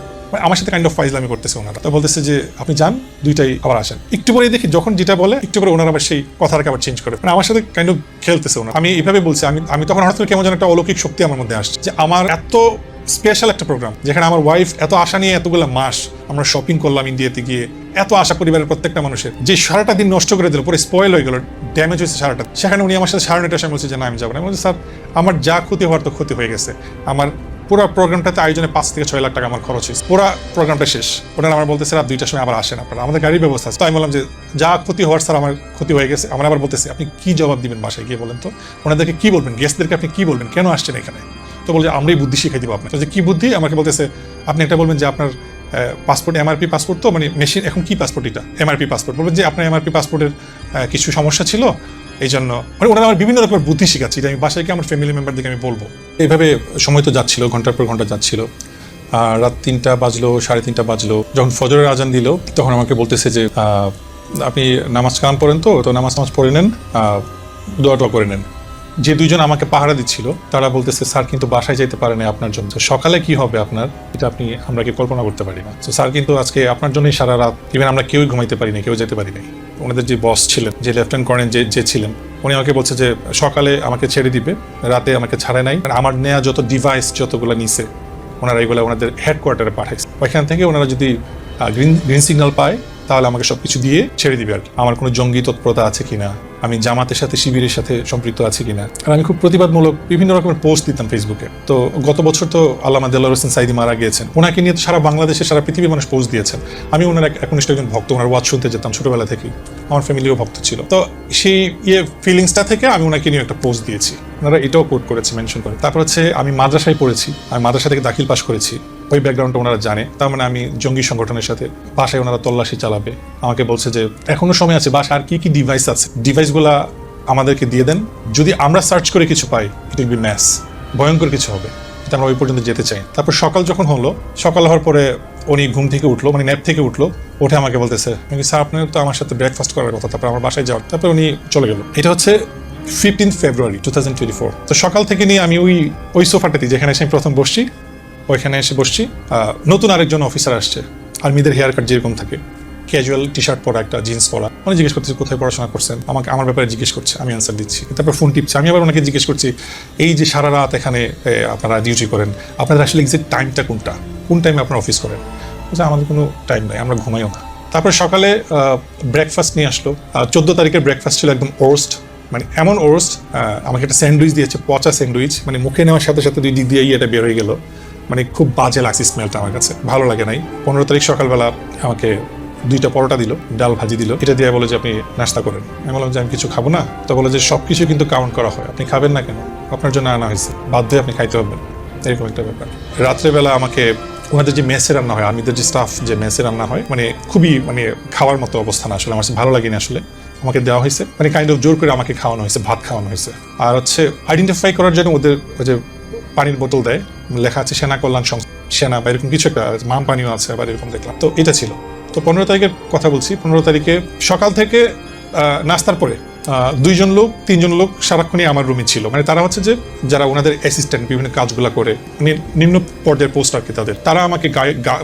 A: আমার সাথে কাইন্ড অফ ফাইজলামি করতেছে ওনারা। তো বলতেছে যে আপনি যান, 2টায় আবার আসেন। একটু পরে দেখি যখন যেটা বলে, একটু পরে ওনারা আবার সেই কথাটাকে আবার চেঞ্জ করে, আমার সাথে কাইন্ড অফ খেলতেছে ওনারা। আমি এইভাবে বলছি, আমি তখন হঠাৎ করে কেমন যেন একটা অলৌকিক শক্তি আমার মধ্যে আসছে, যে আমার এত স্পেশাল একটা প্রোগ্রাম, যেখানে আমার ওয়াইফ এত আশা নিয়ে এতগুলো মাস আমরা শপিং করলাম ইন্ডিয়াতে গিয়ে, এত আশা পরিবারের প্রত্যেকটা মানুষের, যে সারাটা দিন নষ্ট করে দিল, পুরো স্পয়েল হয়ে গেল, ড্যামেজ হয়েছে সারাটা। সেখানে উনি আমার সাথে 9:30টার সময় বলছে যে না আমি যাবো না। আমি বলছি স্যার আমার যা ক্ষতি হওয়ার তো ক্ষতি হয়ে গেছে, আমার পুরো প্রোগ্রামটাতে আয়োজনে 5 থেকে 6 লাখ টাকা আমার খরচ হয়েছে, পুরো প্রোগ্রামটা শেষ। ওনারা আমার বলতেছে রাত 2টার সময় আবার আসেন আপনারা, আমাদের গাড়ির ব্যবস্থা আছে। তো আমি বললাম যে যা ক্ষতি হওয়ার স্যার আমার ক্ষতি হয়ে গেছে। আমরা আবার বলতেছি আপনি কি জবাব দিবেন বাসায় গিয়ে বলেন তো, ওনাদেরকে কি বলবেন, গেস্টদেরকে আপনি কি বলবেন, কেন আসছেন এখানে? তো বলছে আমরাই বুদ্ধি শিখাই দিব আপনার। যে কি বুদ্ধি? আমাকে বলতেছে আপনি একটা বলবেন যে আপনার পাসপোর্ট এমআরপি পাসপোর্ট, তো মানে মেশিন এখন কি পাসপোর্ট, এটা এমআরপি পাসপোর্ট, বলবেন যে আপনার এমআরপি পাসপোর্টের কিছু সমস্যা ছিল, এই জন্য মানে ওনারা আমার বিভিন্ন রকমের বুদ্ধি শিখাচ্ছি, এটা আমি বাসায় গিয়ে আমার ফ্যামিলি মেম্বারদেরকে আমি বলবো। এইভাবে সময় তো যাচ্ছিল, ঘন্টার পর ঘন্টা যাচ্ছিল। রাত 3টা বাজলো, 3:30 বাজলো, যখন ফজরের আজান দিল, তখন আমাকে বলতেছে যে আপনি নামাজ কালাম পড়েন, তো নামাজ পড়ে নেন, দোয়া টোয়া করে নেন। যে 2জন আমাকে পাহারা দিচ্ছিল তারা বলতেছে স্যার কিন্তু বাসায় যেতে পারে না আপনার জন্য, সকালে কি হবে আপনার, এটা আমরা কি কল্পনা করতে পারি না। তো স্যার কিন্তু আজকে আপনার জন্যই সারা রাত, ইভেন আমরা কেউই ঘুমাইতে পারি না, কেউ যেতে পারি নাই। ওনাদের যে বস ছিলেন, যে লেফটেন্যান্ট কর্নেল যে ছিলেন, উনি আমাকে বলছে যে সকালে আমাকে ছেড়ে দিবে, রাতে আমাকে ছাড়ে নাই। আমার নেয়া যত ডিভাইস যতগুলো নিছে ওনারা এগুলো ওনাদের হেডকোয়ার্টারে পাঠাইছে, ওইখান থেকে ওনারা যদি গ্রিন সিগন্যাল পায় তাহলে আমাকে সবকিছু দিয়ে ছেড়ে দিবে আর কি। আমার কোনো জঙ্গি তৎপরতা আছে কিনা, আমি জামাতের সাথে শিবিরের সাথে সম্পৃক্ত আছি কিনা। আর আমি খুব প্রতিবাদমূলক বিভিন্ন রকমের পোস্ট দিতাম ফেসবুকে। তো গত বছর তো আল্লামা দেলোয়ার হোসেন সাইদি মারা গিয়েছেন, ওনাকে নিয়ে তো সারা বাংলাদেশে সারা পৃথিবীর মানুষ পোস্ট দিয়েছেন। আমি ওনার একনিষ্ঠ একজন ভক্ত, ওনার ওয়াজ শুনতে যেতাম ছোটবেলা থেকেই, আমার ফ্যামিলিও ভক্ত ছিল। তো সেই ফিলিংসটা থেকে আমি ওনাকে নিয়ে একটা পোস্ট দিয়েছি, ওনারা এটাও কোট করেছে, মেনশন করে। তারপর হচ্ছে আমি মাদ্রাসায় পড়েছি, আমি মাদ্রাসা থেকে দাখিল পাস করেছি, ওই ব্যাকগ্রাউন্ডটা ওনারা জানে। তার মানে আমি জঙ্গি সংগঠনের সাথে, বাসায় ওনারা তল্লাশি চালাবে। আমাকে বলছে যে এখনো সময় আছে, বাসায় আর কি কি ডিভাইস আছে ডিভাইসগুলা আমাদেরকে দিয়ে দেন, যদি আমরা সার্চ করে কিছু পাই ইট উইল বি ম্যাস, ভয়ঙ্কর কিছু হবে, এটা আমরা ওই পর্যন্ত যেতে চাই। তারপর সকাল যখন হলো, সকাল হওয়ার পরে উনি ঘুম থেকে উঠলো, মানে ন্যাপ থেকে উঠলো, উঠে আমাকে বলতেছে স্যার আপনার তো আমার সাথে ব্রেকফাস্ট করার কথা, তারপর আমার বাসায় যাওয়ার। তারপর উনি চলে গেল। এটা হচ্ছে 15 ফেব্রুয়ারি 2024। তো সকাল থেকে নিয়ে আমি ওই সোফাটাতে যেখানে এসে আমি প্রথম বসছি, ওইখানে এসে বসছি। নতুন আরেকজন অফিসার আসছে, আর্মিদের হেয়ার কাট যেরকম থাকে, ক্যাজুয়াল টি শার্ট পরা, একটা জিন্স পরা। উনি জিজ্ঞেস করতেছে কোথায় পড়াশোনা করছেন, আমাকে আমার ব্যাপারে জিজ্ঞেস করছে, আমি আনসার দিচ্ছি। তারপর ফোন টিপছে, আমি আবার ওনাকে জিজ্ঞেস করছি এই যে সারা রাত এখানে আপনারা ডিউটি করেন, আপনাদের আসলে এক্সাক্ট টাইমটা কোন টাইমে আপনারা অফিস করেন? আমাদের কোনো টাইম নাই, আমরা ঘুমাইও না। তারপর সকালে ব্রেকফাস্ট নিয়ে আসলো। 14 তারিখের ব্রেকফাস্ট ছিল একদম ওরস্ট, মানে এমন ওরস্ট। আমাকে একটা স্যান্ডউইচ দিয়েছে, পচা স্যান্ডউইচ, মানে মুখে নেওয়ার সাথে সাথে 2 দিক দিয়ে এটা বের হয়ে গেল, মানে খুব বাজে লাগছে স্মেলটা, আমার কাছে ভালো লাগে নাই। 15 তারিখ সকালবেলা আমাকে 2টা পরোটা দিল, ডাল ভাজি দিল, এটা দিয়ে বলে যে আপনি নাস্তা করেন। আমি বললাম যে আমি কিছু খাবো না। তো বলে যে সবকিছু কিন্তু কাউন্ট করা হয়, আপনি খাবেন না কেন, আপনার জন্য আনা হয়েছে, বাধ্য হয়ে আপনি খাইতে হবেন, এরকম একটা ব্যাপার। রাত্রেবেলা আমাকে ওনাদের যে মেসে রান্না হয়, আর্মিদের যে স্টাফ যে মেসে রান্না হয়, মানে খুবই মানে খাওয়ার মতো অবস্থা না, আসলে আমার ভালো লাগেনি আসলে। আমাকে দেওয়া হয়েছে, মানে কাইন্ড অফ জোর করে আমাকে খাওয়ানো হয়েছে, ভাত খাওয়ানো হয়েছে। আর হচ্ছে আইডেন্টিফাই করার জন্য ওদের ওই যে পানির বোতল দেয়, লেখা আছে সেনা কল্যাণ সংস্থা, সেনা বা এরকম কিছু একটা, মাম পানিও আছে আবার এরকম দেখলাম। তো এটা ছিল। তো 15 তারিখের কথা বলছি। 15 তারিখে সকাল থেকে নাস্তার পরে 2জন লোক 3জন লোক সারাক্ষণই আমার রুমে ছিল, মানে তারা হচ্ছে যে যারা ওনাদের অ্যাসিস্ট্যান্ট বিভিন্ন কাজগুলো করে, মানে নিম্ন পর্যায়ের পোস্ট আর কি, তারা আমাকে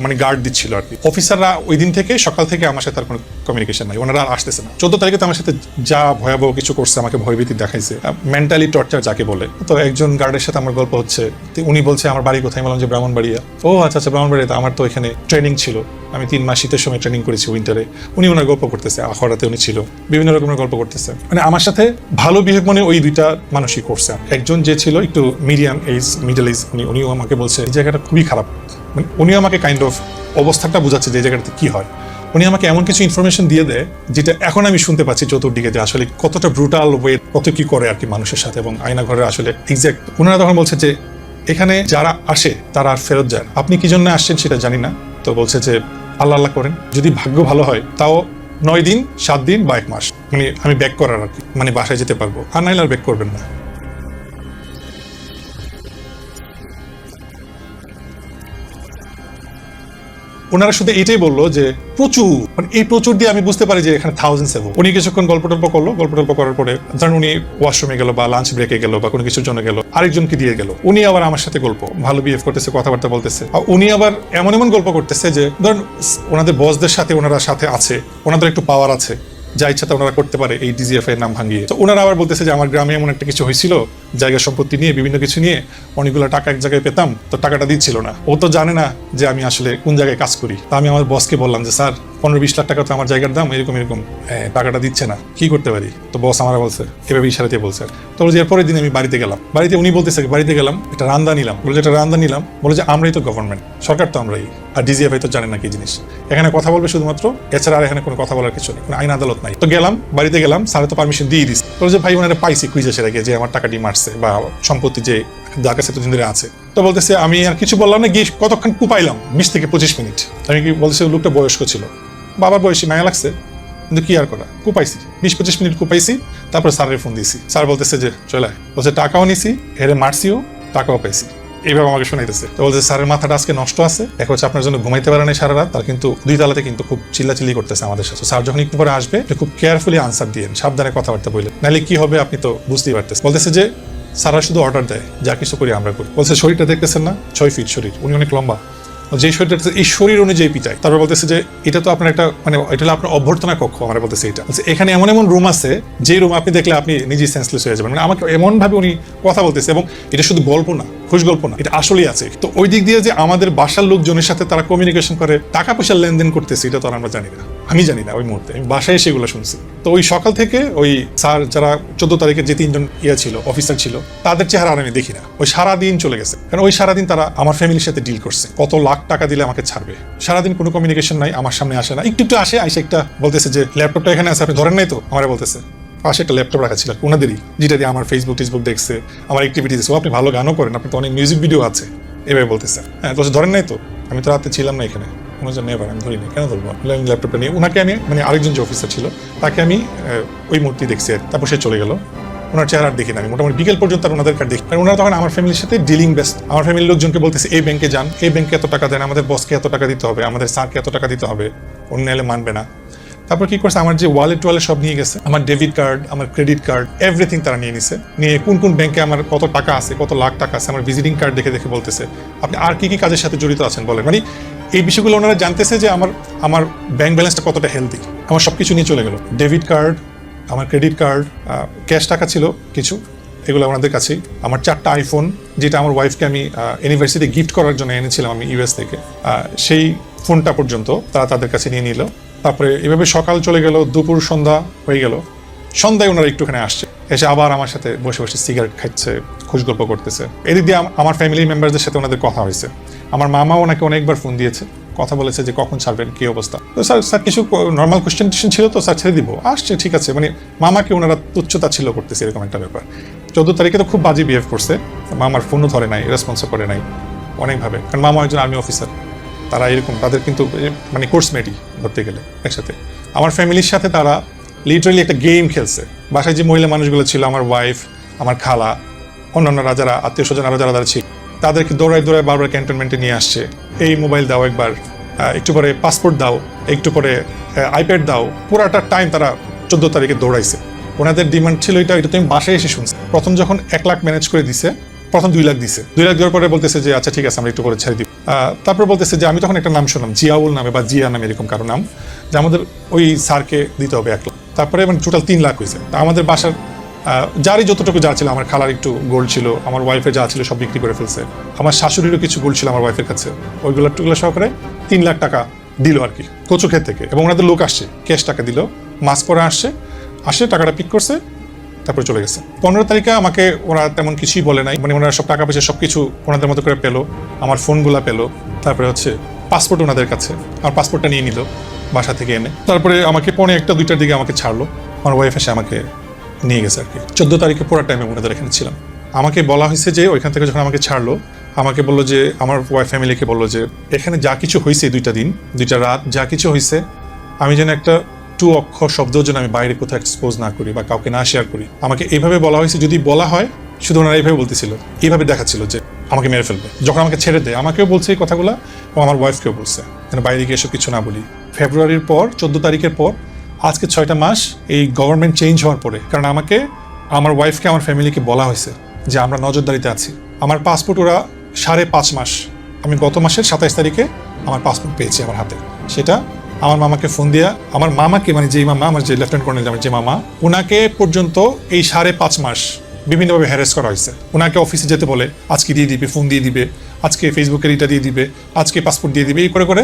A: মানে গার্ড দিচ্ছিল আর কি। অফিসাররা ওই দিন থেকে সকাল থেকে আমার সাথে আর কোনো কমিউনিকেশন নাই, ওনারা আর আসতেছে না। 14 তারিখে তো আমার সাথে যা ভয়াবহ কিছু করছে, আমাকে ভয়ভীতি দেখাইছে, মেন্টালি টর্চার যাকে বলে। তো একজন গার্ডের সাথে আমার গল্প হচ্ছে, উনি বলছে আমার বাড়ি কোথায়, বললাম যে ব্রাহ্মণবাড়িয়া। ও আচ্ছা, ব্রাহ্মণবাড়িয়া, আমার তো এখানে ট্রেনিং ছিল। আমি 3 মাস শীতের সময় ট্রেনিং করেছি উইন্টারে। উনি ওনার গল্প করতেছে, আখড়াতে উনি ছিল, বিভিন্ন রকমের গল্প করতেছে। মানে আমার সাথে ভালো বিহেভ মনে ওই দুইটা মানুষই করছে। একজন যে ছিল একটু মিডল এজ, উনিও আমাকে বলছে এই জায়গাটা খুবই খারাপ। মানে উনিও আমাকে কাইন্ড অফ অবস্থাটা বোঝাচ্ছে যে এই জায়গাটাতে কি হয়। উনি আমাকে এমন কিছু ইনফরমেশন দিয়ে দেয় যেটা এখন আমি শুনতে পাচ্ছি চতুর্দিকে, যে আসলে কতটা ব্রুটাল ওয়ে, কত কি করে আর কি মানুষের সাথে, এবং আয়না ঘরে আসলে এক্সাক্ট ওনারা তখন বলছে যে এখানে যারা আসে তারা আর ফেরত যায় না। আপনি কি জন্য আসছেন সেটা জানি না, তো বলছে যে আল্লাহ আল্লাহ করেন, যদি ভাগ্য ভালো হয় তাও 9 দিন 7 দিন বা 1 মাস মানে আমি ব্যাক করার আর কি, মানে বাসায় যেতে পারবো, আর নাইলে আর ব্যাক করবেন না। ওনারা শুধু এইটাই বললো যে প্রচুর, মানে এই প্রচুর দিয়ে আমি বুঝতে পারি যে এখানে থাউজেন্ডস এবং উনি কিছুক্ষণ গল্প টল্প করলো, গল্প টল্প করার পরে ধরেন উনি ওয়াশরুমে গেল বা লাঞ্চ ব্রেকে গেল বা কোনো কিছুর জন্য গেল, আরেকজনকে দিয়ে গেল, উনি আবার আমার সাথে গল্প ভালো বিহেভ করতেছে, কথাবার্তা বলতেছে। আর উনি আবার এমন এমন গল্প করতেছে যে ধরেন ওনাদের বসদের সাথে ওনারা সাথে আছে, ওনাদের একটু পাওয়ার আছে, যা ইচ্ছা তা ওনারা করতে পারে এই ডিজিএফ এর নাম ভাঙিয়ে। তো ওনারা আবার বলতেছে যে আমার গ্রামে এমন একটা কিছু হয়েছিল, জায়গা সম্পত্তি নিয়ে বিভিন্ন কিছু নিয়ে অনেকগুলো টাকা এক জায়গায় পেতাম, তো টাকাটা দিচ্ছিল না। ও তো জানে না যে আমি আসলে কোন জায়গায় কাজ করি। তা আমি আমার বসকে বললাম যে স্যার 15-20 লাখ টাকা তো আমার জায়গার দাম, এরকম টাকাটা দিচ্ছে না, কি করতে পারি? তো বস আমার বলছে এভাবে ইশারা দিয়ে বলছে। তো বলছে এরপরের দিন আমি বাড়িতে গেলাম, বাড়িতে উনি বলতেছে বাড়িতে গেলাম একটা রান্দা নিলাম, বলে যে একটা রান্দা নিলাম, বলে যে আমরাই তো গভর্নমেন্ট, সরকার তো আমরাই, আর ডিজিএফআই তো জানে না কি জিনিস, এখানে কথা বলবে শুধুমাত্র, এছাড়া আর এখানে কোনো কথা বলার কিছু নেই, কোনো আইন আদালত নাই। তো গেলাম, বাড়িতে গেলাম, স্যার তো পারমিশন দিয়ে দিস, বলে যে ভাই ওনারা পাইছি কুইজে সেরা গিয়ে যে আমার টাকাটি মারছে বা সম্পত্তি যে যার কাছে এতদিন ধরে আছে। তো বলতেছে আমি আর কিছু বললাম না, গিয়ে কতক্ষণ কুপাইলাম 20 থেকে 25 মিনিট। আমি কি বলতেছে লোকটা বয়স্ক ছিল, বাবার বয়সী, মায়া লাগছে, কিন্তু কি আর করা, কুপাইছি 20-25 মিনিট কুপাইছি। তারপর স্যারের ফোন দিয়েছি, স্যার বলতেছে যে চলে আয়, বলছে টাকাও নিছি, হেরে মারছিও, টাকাও পাইছি, এইভাবে আমাকে শোনাইতেছে। তো বলছে স্যারের মাথাটা আজকে নষ্ট আছে, এখন হচ্ছে আপনার জন্য ঘুমাইতে পারে না সারা রাত, তার কিন্তু 2 তালাতে কিন্তু খুব চিল্লাচিল্লি করতেছে আমাদের সাথে। স্যার যখন একটু পরে আসবে খুব কেয়ারফুলি আনসার দিয়েন, সাবধানে কথাবার্তা বললেন, নাহলে কি হবে আপনি তো বুঝতেই পারতেছেন। বলতেছে যে স্যারা শুধু অর্ডার দেয়, যা কিছু করি আমরা করি। বলছে শরীরটা দেখতেছেন না, 6 ফিট শরীর, উনি অনেক লম্বা, যে শরীরটা এই শরীর অনুযায়ী পিটায়। তারপর বলতেছে যে এটা তো আপনার একটা মানে এটা হলো আপনার অভ্যর্থনা কক্ষ। আমরা বলতেছে এটা এখানে এমন এমন রুম আছে যে রুম আপনি দেখলে আপনি নিজেই সেন্সলেস হয়ে যাবেন। মানে আমাকে এমন ভাবে উনি কথা বলতেছে, এবং এটা শুধু গল্প না, খুশ গল্প না, এটা আসলেই আছে। তো ওই দিক দিয়ে যে আমাদের বাসার লোকজনের সাথে তারা কমিউনিকেশন করে, টাকা পয়সার লেনদেন করতেছে, এটা তো আর আমরা জানি না, আমি জানি না। ওই মুহূর্তে আমি বাসায় সেগুলো শুনছি। তো ওই সকাল থেকে ওই স্যার যারা 14 তারিখে যে 3 জন ছিল অফিসার ছিল, তাদের চেহারা আর আমি দেখি না। ওই সারাদিন চলে গেছে, কারণ ওই সারাদিন তারা আমার ফ্যামিলির সাথে ডিল করছে, কত লাখ টাকা দিলে আমাকে ছাড়বে। সারাদিন কোনো কমিউনিকেশন নাই, আমার সামনে আসে না, একটু আসে, একটা বলতেছে যে ল্যাপটপটা এখানে আছে, আপনি ধরেন নাই তো, আমার বলতেছে পাশে একটা ল্যাপটপ রাখা ছিল ওনাদেরই, যেটা দিয়ে আমার ফেসবুক দেখছে, আমার অ্যাক্টিভিটিস, আপনি ভালো গানও করেন, আপনি তো অনেক মিউজিক ভিডিও আছে, এভাবে বলতেছে। হ্যাঁ তো ধরেন নাই তো, আমি তো রাতে ছিলাম না এখানে, কোনো জন্য এবার আমি ধরিনি, কেন ধরবো? আমি ল্যাপটপটা নিয়ে ওনাকে আমি মানে আরেকজন যে অফিসার ছিল তাকে আমি ওই মূর্তি দেখছি, তারপর সে চলে গেল। ওনার চেহারা দেখি না আমি মোটামুটি বিকেল পর্যন্ত আর ওনাদের কার্ড দেখি, কারণ ওনারা তখন আমার ফ্যামিলির সাথে ডিলিং বেস্ট। আমার ফ্যামিলির লোকজনকে বলতেছে এই ব্যাংকে যান, এই ব্যাংকে এত টাকা দেন, আমাদের বসকে এত টাকা দিতে হবে, আমাদের স্যারকে এত টাকা দিতে হবে, অন্য এলে মানবে না। তারপর কি করছে, আমার যে ওয়ালেট সব নিয়ে গেছে, আমার ডেবিট কার্ড, আমার ক্রেডিট কার্ড, এভরিথিং তারা নিয়ে নিছে। নিয়ে কোন কোন ব্যাংকে আমার কত টাকা আছে, কত লাখ টাকা আছে, আমার ভিজিটিং কার্ড দেখে বলতেছে আপনি আর কি কি কাজের সাথে জড়িত আছেন বলেন। মানে এই বিষয়গুলো ওনারা জানতেছে যে আমার ব্যাংক ব্যালেন্সটা কতটা হেলদি। আমার সবকিছু নিয়ে চলে গেল, ডেবিট কার্ড, আমার ক্রেডিট কার্ড, ক্যাশ টাকা ছিল কিছু, এগুলো আমাদের কাছেই। আমার 4টা আইফোন, যেটা আমার ওয়াইফকে আমি ইউনিভার্সিটি গিফট করার জন্য এনেছিলাম আমি ইউএস থেকে, সেই ফোনটা পর্যন্ত তারা তাদের কাছে নিয়ে নিল। তারপরে এভাবে সকাল চলে গেল, দুপুর সন্ধ্যা হয়ে গেল। সন্ধ্যায় ওনারা একটুখানে আসছে, এসে আবার আমার সাথে বসে বসে সিগারেট খাচ্ছে, খুশ গল্প করতেছে। এদিক দিয়ে আমার ফ্যামিলি মেম্বারদের সাথে ওনাদের কথা হয়েছে। আমার মামা ওনাকে অনেকবার ফোন দিয়েছে, কথা বলেছে যে কখন ছাড়বেন, কি অবস্থা। তো স্যার কিছু নর্মাল কোয়েশ্চেন ছিল, তো স্যার ছেড়ে দিব, আসছে ঠিক আছে। মানে মামাকে ওনারা তুচ্ছতা ছিল করতেছে, এরকম একটা ব্যাপার। 14 তারিখে তো খুব বাজে বিহেভ করছে, মামার ফোনও ধরে নাই, রেসপন্সও করে নাই অনেকভাবে, কারণ মামা একজন আর্মি অফিসার, তারা এরকম, তাদের কিন্তু মানে কোর্সমেটই ধরতে গেলে একসাথে। আমার ফ্যামিলির সাথে তারা লিটারালি একটা গেম খেলছে। বাসায় যে মহিলা মানুষগুলো ছিল, আমার ওয়াইফ, আমার খালা, অন্যান্যরা যারা আত্মীয় স্বজন আরও যারা ছিল, তাদেরকে দৌড়ায় বারবার ক্যান্টনমেন্টে নিয়ে আসছে। এই মোবাইল দাও একবার, একটু পরে পাসপোর্ট দাও, একটু পরে আইপ্যাড দাও, পুরাটা টাইম তারা 14 তারিখে দৌড়াইছে। ওনাদের ডিমান্ড ছিল এটা তো আমি বাসায় এসে শুনছি। প্রথম যখন 1 লাখ ম্যানেজ করে দিছে, প্রথম 2 লাখ দিছে, 2 লাখ দেওয়ার পরে বলতেছে যে আচ্ছা ঠিক আছে আমরা একটু করে ছেড়ে দিব। তারপর বলতেছে যে আমি তখন একটা নাম শুনলাম, জিয়াউল নামে বা জিয়া নামে এরকম কারো নাম, যে আমাদের ওই স্যারকে দিতে হবে 1 লাখ। তারপরে মানে টোটাল 3 লাখ হয়েছে। তা আমাদের বাসার যারই যতটুকু যা ছিল, আমার খালার একটু গোল্ড ছিল, আমার ওয়াইফের যা ছিল সব বিক্রি করে ফেলছে, আমার শাশুড়িরও কিছু গোল্ড ছিল আমার ওয়াইফের কাছে, ওইগুলো সহকারে 3 লাখ টাকা দিল আর কি কচুক্ষেত থেকে, এবং ওনাদের লোক আসছে, ক্যাশ টাকা দিল, মাস পরে আসে টাকাটা পিক করছে, তারপরে চলে গেছে। 15 তারিখে আমাকে ওরা তেমন কিছুই বলে নাই, মানে ওনারা সব টাকা পয়সা সবকিছু ওনাদের মতো করে পেলো, আমার ফোনগুলা পেলো, তারপরে হচ্ছে পাসপোর্ট ওনাদের কাছে, আমার পাসপোর্টটা নিয়ে নিল বাসা থেকে এনে, তারপরে আমাকে 1:2টার দিকে আমাকে ছাড়লো, আমার ওয়াইফ এসে আমাকে নিয়ে গেছে আর কি। 14 তারিখে পুরো টাইমে ওনাদের এখানে ছিলাম। আমাকে বলা হয়েছে যে ওইখান থেকে যখন আমাকে ছাড়লো, আমাকে বললো যে আমার ওয়াইফ ফ্যামিলিকে বললো যে এখানে যা কিছু হয়েছে 2টা দিন 2টা রাত যা কিছু হয়েছে, আমি যেন একটা 2 অক্ষর শব্দের জন্য আমি বাইরে কোথাও এক্সপোজ না করি বা কাউকে না শেয়ার করি। আমাকে এইভাবে বলা হয়েছে, যদি বলা হয়, শুধু ওনারা এইভাবে বলতেছিল, এইভাবে দেখাচ্ছিল যে আমাকে মেরে ফেলবে। যখন আমাকে ছেড়ে দেয় আমাকেও বলছে এই কথাগুলো, এবং আমার ওয়াইফকেও বলছে যেন বাইরে গিয়ে এসব কিছু না বলি। ফেব্রুয়ারির পর 14 তারিখের পর আজকে 6টা মাস এই গভর্নমেন্ট চেঞ্জ হওয়ার পরে, কারণ আমাকে, আমার ওয়াইফকে, আমার ফ্যামিলিকে বলা হয়েছে যে আমরা নজরদারিতে আছি। আমার পাসপোর্ট ওরা 5.5 মাস, আমি গত মাসের 27 তারিখে আমার পাসপোর্ট পেয়েছি আমার হাতে। সেটা আমার মামাকে ফোন দিয়া, আমার মামাকে, মানে যেই মামা, আমার যে লেফটেন্যান্ট কর্নেল, আমার যে মামা, ওনাকে পর্যন্ত এই 5.5 মাস বিভিন্নভাবে হ্যারাস করা হয়েছে। ওনাকে অফিসে যেতে বলে, আজকে দিয়ে দিবে, ফোন দিয়ে দিবে, আজকে ফেসবুকের এটা দিয়ে দিবে, আজকে পাসপোর্ট দিয়ে দিবে, এই করে করে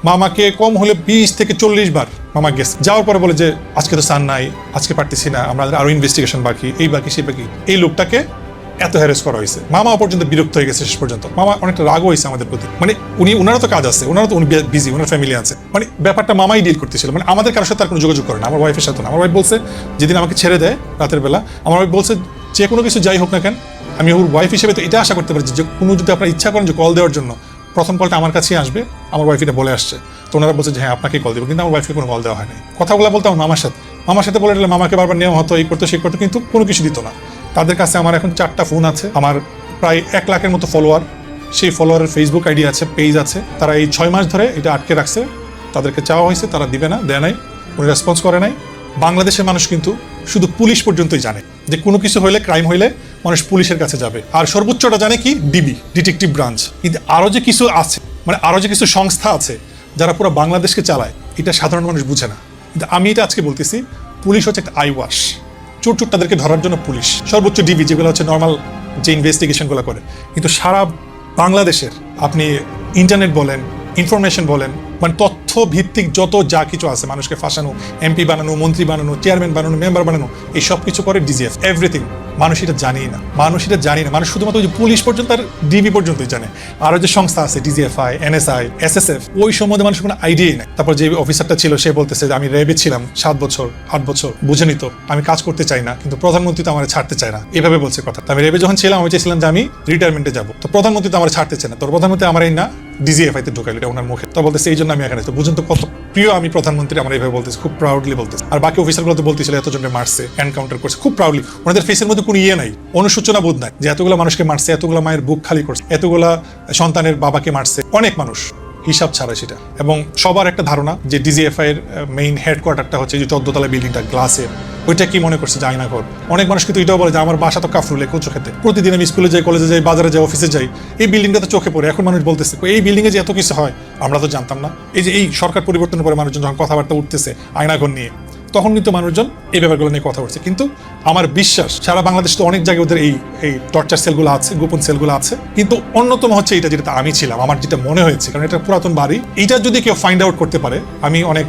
A: মামাকে কম হলে 20 থেকে 40 বার মামা গেছে। যাওয়ার পরে বলে যে আজকে তো সান নাই, আজকে পারতেছি না, আমাদের আরো ইনভেস্টিগেশন বাকি, এই বাকি সেই বাকি। এই লোকটাকে এত হ্যারাস করা হয়েছে, মামা পর্যন্ত বিরক্ত হয়ে গেছে শেষ পর্যন্ত। মামা অনেকটা রাগও হয়েছে আমাদের প্রতি, মানে ওনারও তো কাজ আছে, ওনারও তো উনি বিজি, ওনার ফ্যামিলি আছে, মানে ব্যাপারটা মামাই ডিল করতেছিল, মানে আমাদের কারোর সাথে আর কোনো যোগাযোগ করে না, আমার ওয়াইফের সাথে না। আমার ওয়াইফ বলছে যেদিন আমাকে ছেড়ে দেয় রাতের বেলা, আমার ওয়াইফ বলছে যে কোনো কিছু যাই হোক না কেন, আমি ওর ওয়াইফ হিসেবে তো এটা আশা করতে পারি যে কোনো, যদি আপনারা ইচ্ছা করেন যে কল দেওয়ার জন্য, প্রথম কলটা আমার কাছেই আসবে। আমার ওয়াইফ এটা বলে আসছে, তো ওনারা বলছে যে হ্যাঁ আপনাকে কল দেবো, কিন্তু আমার ওয়াইফকে কোনো কল দেওয়া হয়নি। কথাগুলো বলতে আমার মামার সাথে বলে মামাকে বারবার নেওয়া হতো, এই করতো সেই করতো, কিন্তু কোনো কিছু দিত না। তাদের কাছে আমার এখন 4টা ফোন আছে, আমার প্রায় 1 লাখের মতো ফলোয়ার, সেই ফলোয়ারের ফেসবুক আইডি আছে, পেজ আছে। তারা এই 6 মাস ধরে এটা আটকে রাখছে, তাদেরকে চাওয়া হয়েছে, তারা দিবে না, দেয় নাই, কোনো রেসপন্স করে নাই। বাংলাদেশের মানুষ কিন্তু শুধু পুলিশ পর্যন্তই জানে যে কোনো কিছু হইলে, ক্রাইম হইলে মানুষ পুলিশের কাছে যাবে, আর সর্বোচ্চটা জানে কি, ডিবি, ডিটেকটিভ ব্রাঞ্চ। কিন্তু আরও যে কিছু আছে, মানে আরও যে কিছু সংস্থা আছে যারা পুরো বাংলাদেশকে চালায়, এটা সাধারণ মানুষ বুঝে না। কিন্তু আমি এটা আজকে বলতেছি, পুলিশ হচ্ছে একটা আই ওয়াশ, চোর তাদেরকে ধরার জন্য পুলিশ, সর্বোচ্চ ডিবি যেগুলো হচ্ছে নর্মাল যে ইনভেস্টিগেশনগুলো করে। কিন্তু সারা বাংলাদেশের আপনি ইন্টারনেট বলেন, ইনফরমেশন বলেন, মানে তথ্য ভিত্তিক যত যা কিছু আছে, মানুষকে ফাঁসানো, এমপি বানানো, মন্ত্রী বানানো, চেয়ারম্যান বানানো, মেম্বার বানানো, এই সব কিছু করে ডিজিএফ, এভরিথিং। মানুষ এটা জানেই না, মানুষ শুধুমাত্র ওই যে পুলিশ পর্যন্ত আর ডিবি পর্যন্তই জানে। আরও যে সংস্থা আছে, ডিজিএফআই, এনএসআই, এসএসএফ, ওই সম্বন্ধে মানুষের কোনো আইডিয়াই নেই। তারপর যে অফিসারটা ছিল সে বলতেছে যে আমি র্যাবে ছিলাম 7 বছর 8 বছর, বুঝে নিত, আমি কাজ করতে চাই না, কিন্তু প্রধানমন্ত্রী তো আমার ছাড়তে চায় না, এভাবে বলছে কথা। আমি র্যাবে যখন ছিলাম আমি চাইছিলাম যে আমি রিটায়ারমেন্টে যাবো, তো প্রধানমন্ত্রী তো আমার ছাড়তে চায় না, তো প্রধানমন্ত্রী আমার এই না ডিজিএফআই তে ঢোকাইল, এটা ওনার মুখে। তো বলতেছে এই জন্য আমি এখানে। তো বুঝুন তো কত প্রিয় আমি প্রধানমন্ত্রী, আমার এইভাবে বলতেছে, খুব প্রাউডলি বলতেছে। আর বাকি অফিসারগুলো তো বলতেছিল এতজনের মারছে, এনকাউন্টার করছে, খুব প্রাউডলি। ওনাদের ফেসের মধ্যে কোনো ইয়ে নাই, অনুশোচনা বোধ নাই যে এতগুলো মানুষকে মারছে, এতগুলো মায়ের বুক খালি করছে, এতগুলা সন্তানের বাবাকে মারছে, অনেক মানুষ, হিসাব ছাড়া সেটা। এবং সবার একটা ধারণা যে ডিজিএফআই এর মেইন হেডকোয়ার্টারটা হচ্ছে যে 14 তলা বিল্ডিংটা গ্লাসের, ওইটা কি মনে করছে যে আয়নাঘর। অনেক মানুষ কিন্তু এটাও বলে যে আমার বাসা তো কাফরুলে, কোচো খেতে, প্রতিদিন আমি স্কুলে যাই, কলেজে যাই, বাজারে যাই, অফিসে যাই, এই বিল্ডিংটা তো চোখে পড়ে। এখন মানুষ বলতেছে এই বিল্ডিংয়ে যে এত কিছু হয় আমরা তো জানতাম না। এই যে এই সরকার পরিবর্তনের পরে মানুষজন যখন কথাবার্তা উঠতেছে আয়নাঘর নিয়ে, তখন কিন্তু মানুষজন এই ব্যাপারগুলো নিয়ে কথা বলছে। কিন্তু আমার বিশ্বাস সারা বাংলাদেশ তো অনেক জায়গায় ওদের এই টর্চার সেলগুলো আছে, গোপন সেলগুলো আছে, কিন্তু অন্যতম হচ্ছে এটা, যেটা আমি ছিলাম, আমার যেটা মনে হয়েছে, কারণ এটা পুরাতন বাড়ি, এইটা যদি কেউ ফাইন্ড আউট করতে পারে, আমি অনেক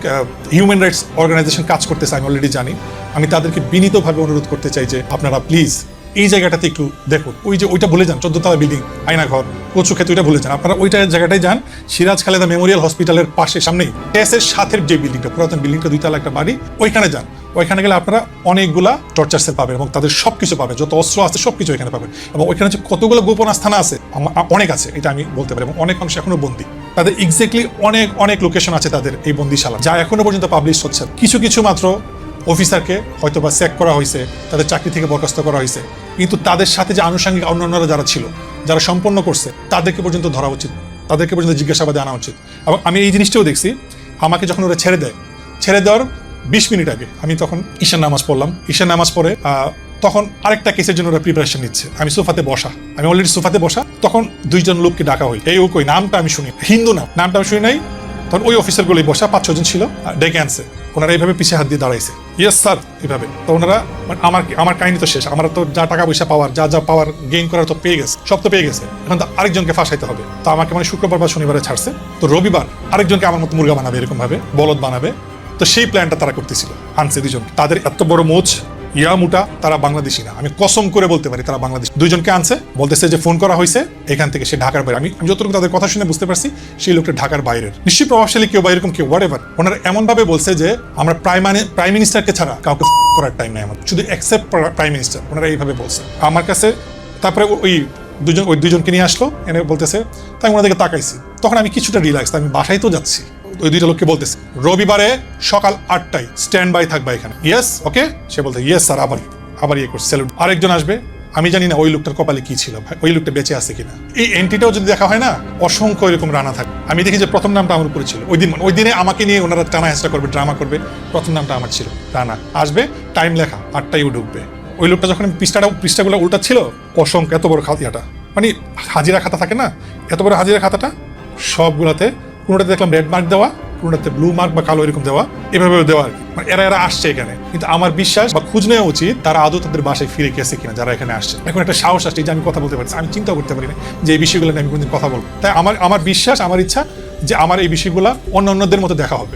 A: হিউম্যান রাইটস অর্গানাইজেশন কাজ করতেছে, আমি অলরেডি জানি, আমি তাদেরকে বিনীতভাবে অনুরোধ করতে চাই যে আপনারা প্লিজ এই জায়গাটাতে একটু দেখুন। ওই যে ওইটা ভুলে যান, 14 তলা বিল্ডিং, আয়নাঘর, কচু ক্ষেত, ওইটা ভুলে যান, আপনারা ওইটা জায়গাটায় যান। সিরাজ খালেদা মেমোরিয়াল হসপিটালের পাশে, সামনেই টেসের সাথের যে বিল্ডিংটা, পুরাতন বিল্ডিংটা, 2 তলা একটা বাড়ি, ওইখানে যান। ওইখানে গেলে আপনারা অনেকগুলা টর্চার সেল পাবেন এবং তাদের সবকিছু পাবেন, যত অস্ত্র আছে সবকিছু এখানে পাবেন। এবং ওইখানে যে কতগুলো গোপন আস্থানা আছে, অনেক আছে, এটা আমি বলতে পারি। এবং অনেক মানুষ এখনো বন্দী, তাদের এক্স্যাক্টলি অনেক লোকেশন আছে তাদের এই বন্দিশালা, যা এখনো পর্যন্ত পাবলিশ হচ্ছে। কিছু মাত্র অফিসারকে হয়তো বা চেক করা হয়েছে, তাদের চাকরি থেকে বরখাস্ত করা হয়েছে, কিন্তু তাদের সাথে যে আনুষঙ্গিক অন্যান্যরা যারা ছিল, যারা সম্পন্ন করছে, তাদেরকে পর্যন্ত ধরা উচিত, তাদেরকে পর্যন্ত জিজ্ঞাসাবাদে আনা উচিত। এবং আমি এই জিনিসটাও দেখছি, আমাকে যখন ওরা ছেড়ে দেওয়ার 20 মিনিট আগে আমি তখন ঈশান নামাজ পড়লাম। ঈশান নামাজ পড়ে তখন আরেকটা কেসের জন্য ওরা প্রিপারেশন নিচ্ছে। আমি সোফাতে বসা, আমি অলরেডি সোফাতে বসা, তখন 2জন লোককে ডাকা হই, এই ও কই, নামটা আমি শুনি, হিন্দু নামটা আমি শুনি নাই। তখন ওই অফিসারগুলোই বসা, 5-6 জন ছিল, ডেকে আনছে, ওনারা এইভাবে পিছিয়ে হাত দিয়ে দাঁড়াইছে, ইয়েস স্যার এইভাবে। তো ওনারা মানে আমার কাহিনী তো শেষ, আমার তো যা টাকা পয়সা পাওয়ার যা পাওয়ার গেইন করার তো পেয়ে গেছে, সব তো পেয়ে গেছে, এখন তো আরেকজনকে ফাঁসাইতে হবে। তো আমাকে মানে শুক্রবার বা শনিবারে ছাড়ছে, তো রবিবার আরেকজনকে আমার মতো মুরগা বানাবে, এরকম ভাবে বলদ বানাবে। তো সেই প্ল্যানটা তারা করতেছিল, আনছে দুজন। তাদের এত বড় মোচ ইয়া মুটা, তারা বাংলাদেশি না, আমি কসম করে বলতে পারি তারা বাংলাদেশ। দুইজনকে আনছে, বলতেছে যে ফোন করা হয়েছে এখান থেকে, সে ঢাকার বাইরে। আমি যতটুকু তাদের কথা শুনে বুঝতে পারছি সেই লোকটা ঢাকার বাইরের, নিশ্চয়ই প্রভাবশালী কেউ বা এরকম কেউ, হোয়াট এভার। ওনারা এমন ভাবে বলছে যে আমরা প্রাইম মিনিস্টারকে ছাড়া কাউকে করার টাইম নেই আমার, শুধু অ্যাকসেপ্ট প্রাইম মিনিস্টার। ওনারা এইভাবে বলছে আমার কাছে। তারপরে ওই দুজনকে নিয়ে আসলো, এনে বলতেছে, তাই আমি ওনাদেরকে তাকাইছি, তখন আমি কিছুটা রিল্যাক্স, আমি বাসায় তো যাচ্ছি। ওই দুইটা লোককে বলতেছে রবিবারে সকাল 8টায় স্ট্যান্ড বাই থাকবা এখানে, ইয়েস ওকে। সে বলতে ইয়েস স্যার, আবার ইয়ে করছে, স্যালুট। আরেকজন আসবে, আমি জানি না ওই লোকটার কপালে কি ছিল, ভাই ওই লোকটা বেঁচে আছে কিনা। এই এন্ট্রিটাও যদি দেখা হয় না, অসংখ্য এরকম রানা থাকে। আমি দেখি যে প্রথম নামটা আমার উপরে ছিল ওই দিনে আমাকে নিয়ে ওনারা টানা হেঁচড়া করবে, ড্রামা করবে, প্রথম নামটা আমার ছিল রানা। আসবে, টাইম লেখা 8টায় ঢুকবে। ওই লোকটা যখন পৃষ্ঠাগুলো উল্টাচ্ছিল, অসংখ্য এত বড় খাতাটা, মানে হাজিরা খাতা থাকে না, এত বড় হাজিরা খাতাটা, সবগুলাতে কোনোটাতে দেখলাম রেড মার্ক দেওয়া, কোনোটাতে ব্লু মার্ক বা কালো এরকম দেওয়া, এভাবে দেওয়া আর কি। মানে এরা আসছে এখানে, কিন্তু আমার বিশ্বাস বা খুঁজ নেওয়া উচিত তারা আদৌ তাদের বাসায় ফিরে গেছে কিনা, যারা এখানে আসছে। এখন একটা সাহস আসছে যে আমি কথা বলতে পারছি, আমি চিন্তা করতে পারি না যে এই বিষয়গুলো নিয়ে আমি কোনদিন কথা বলবো। তাই আমার বিশ্বাস, আমার ইচ্ছা যে আমার এই বিষয়গুলো অন্যদের মতো দেখা হবে।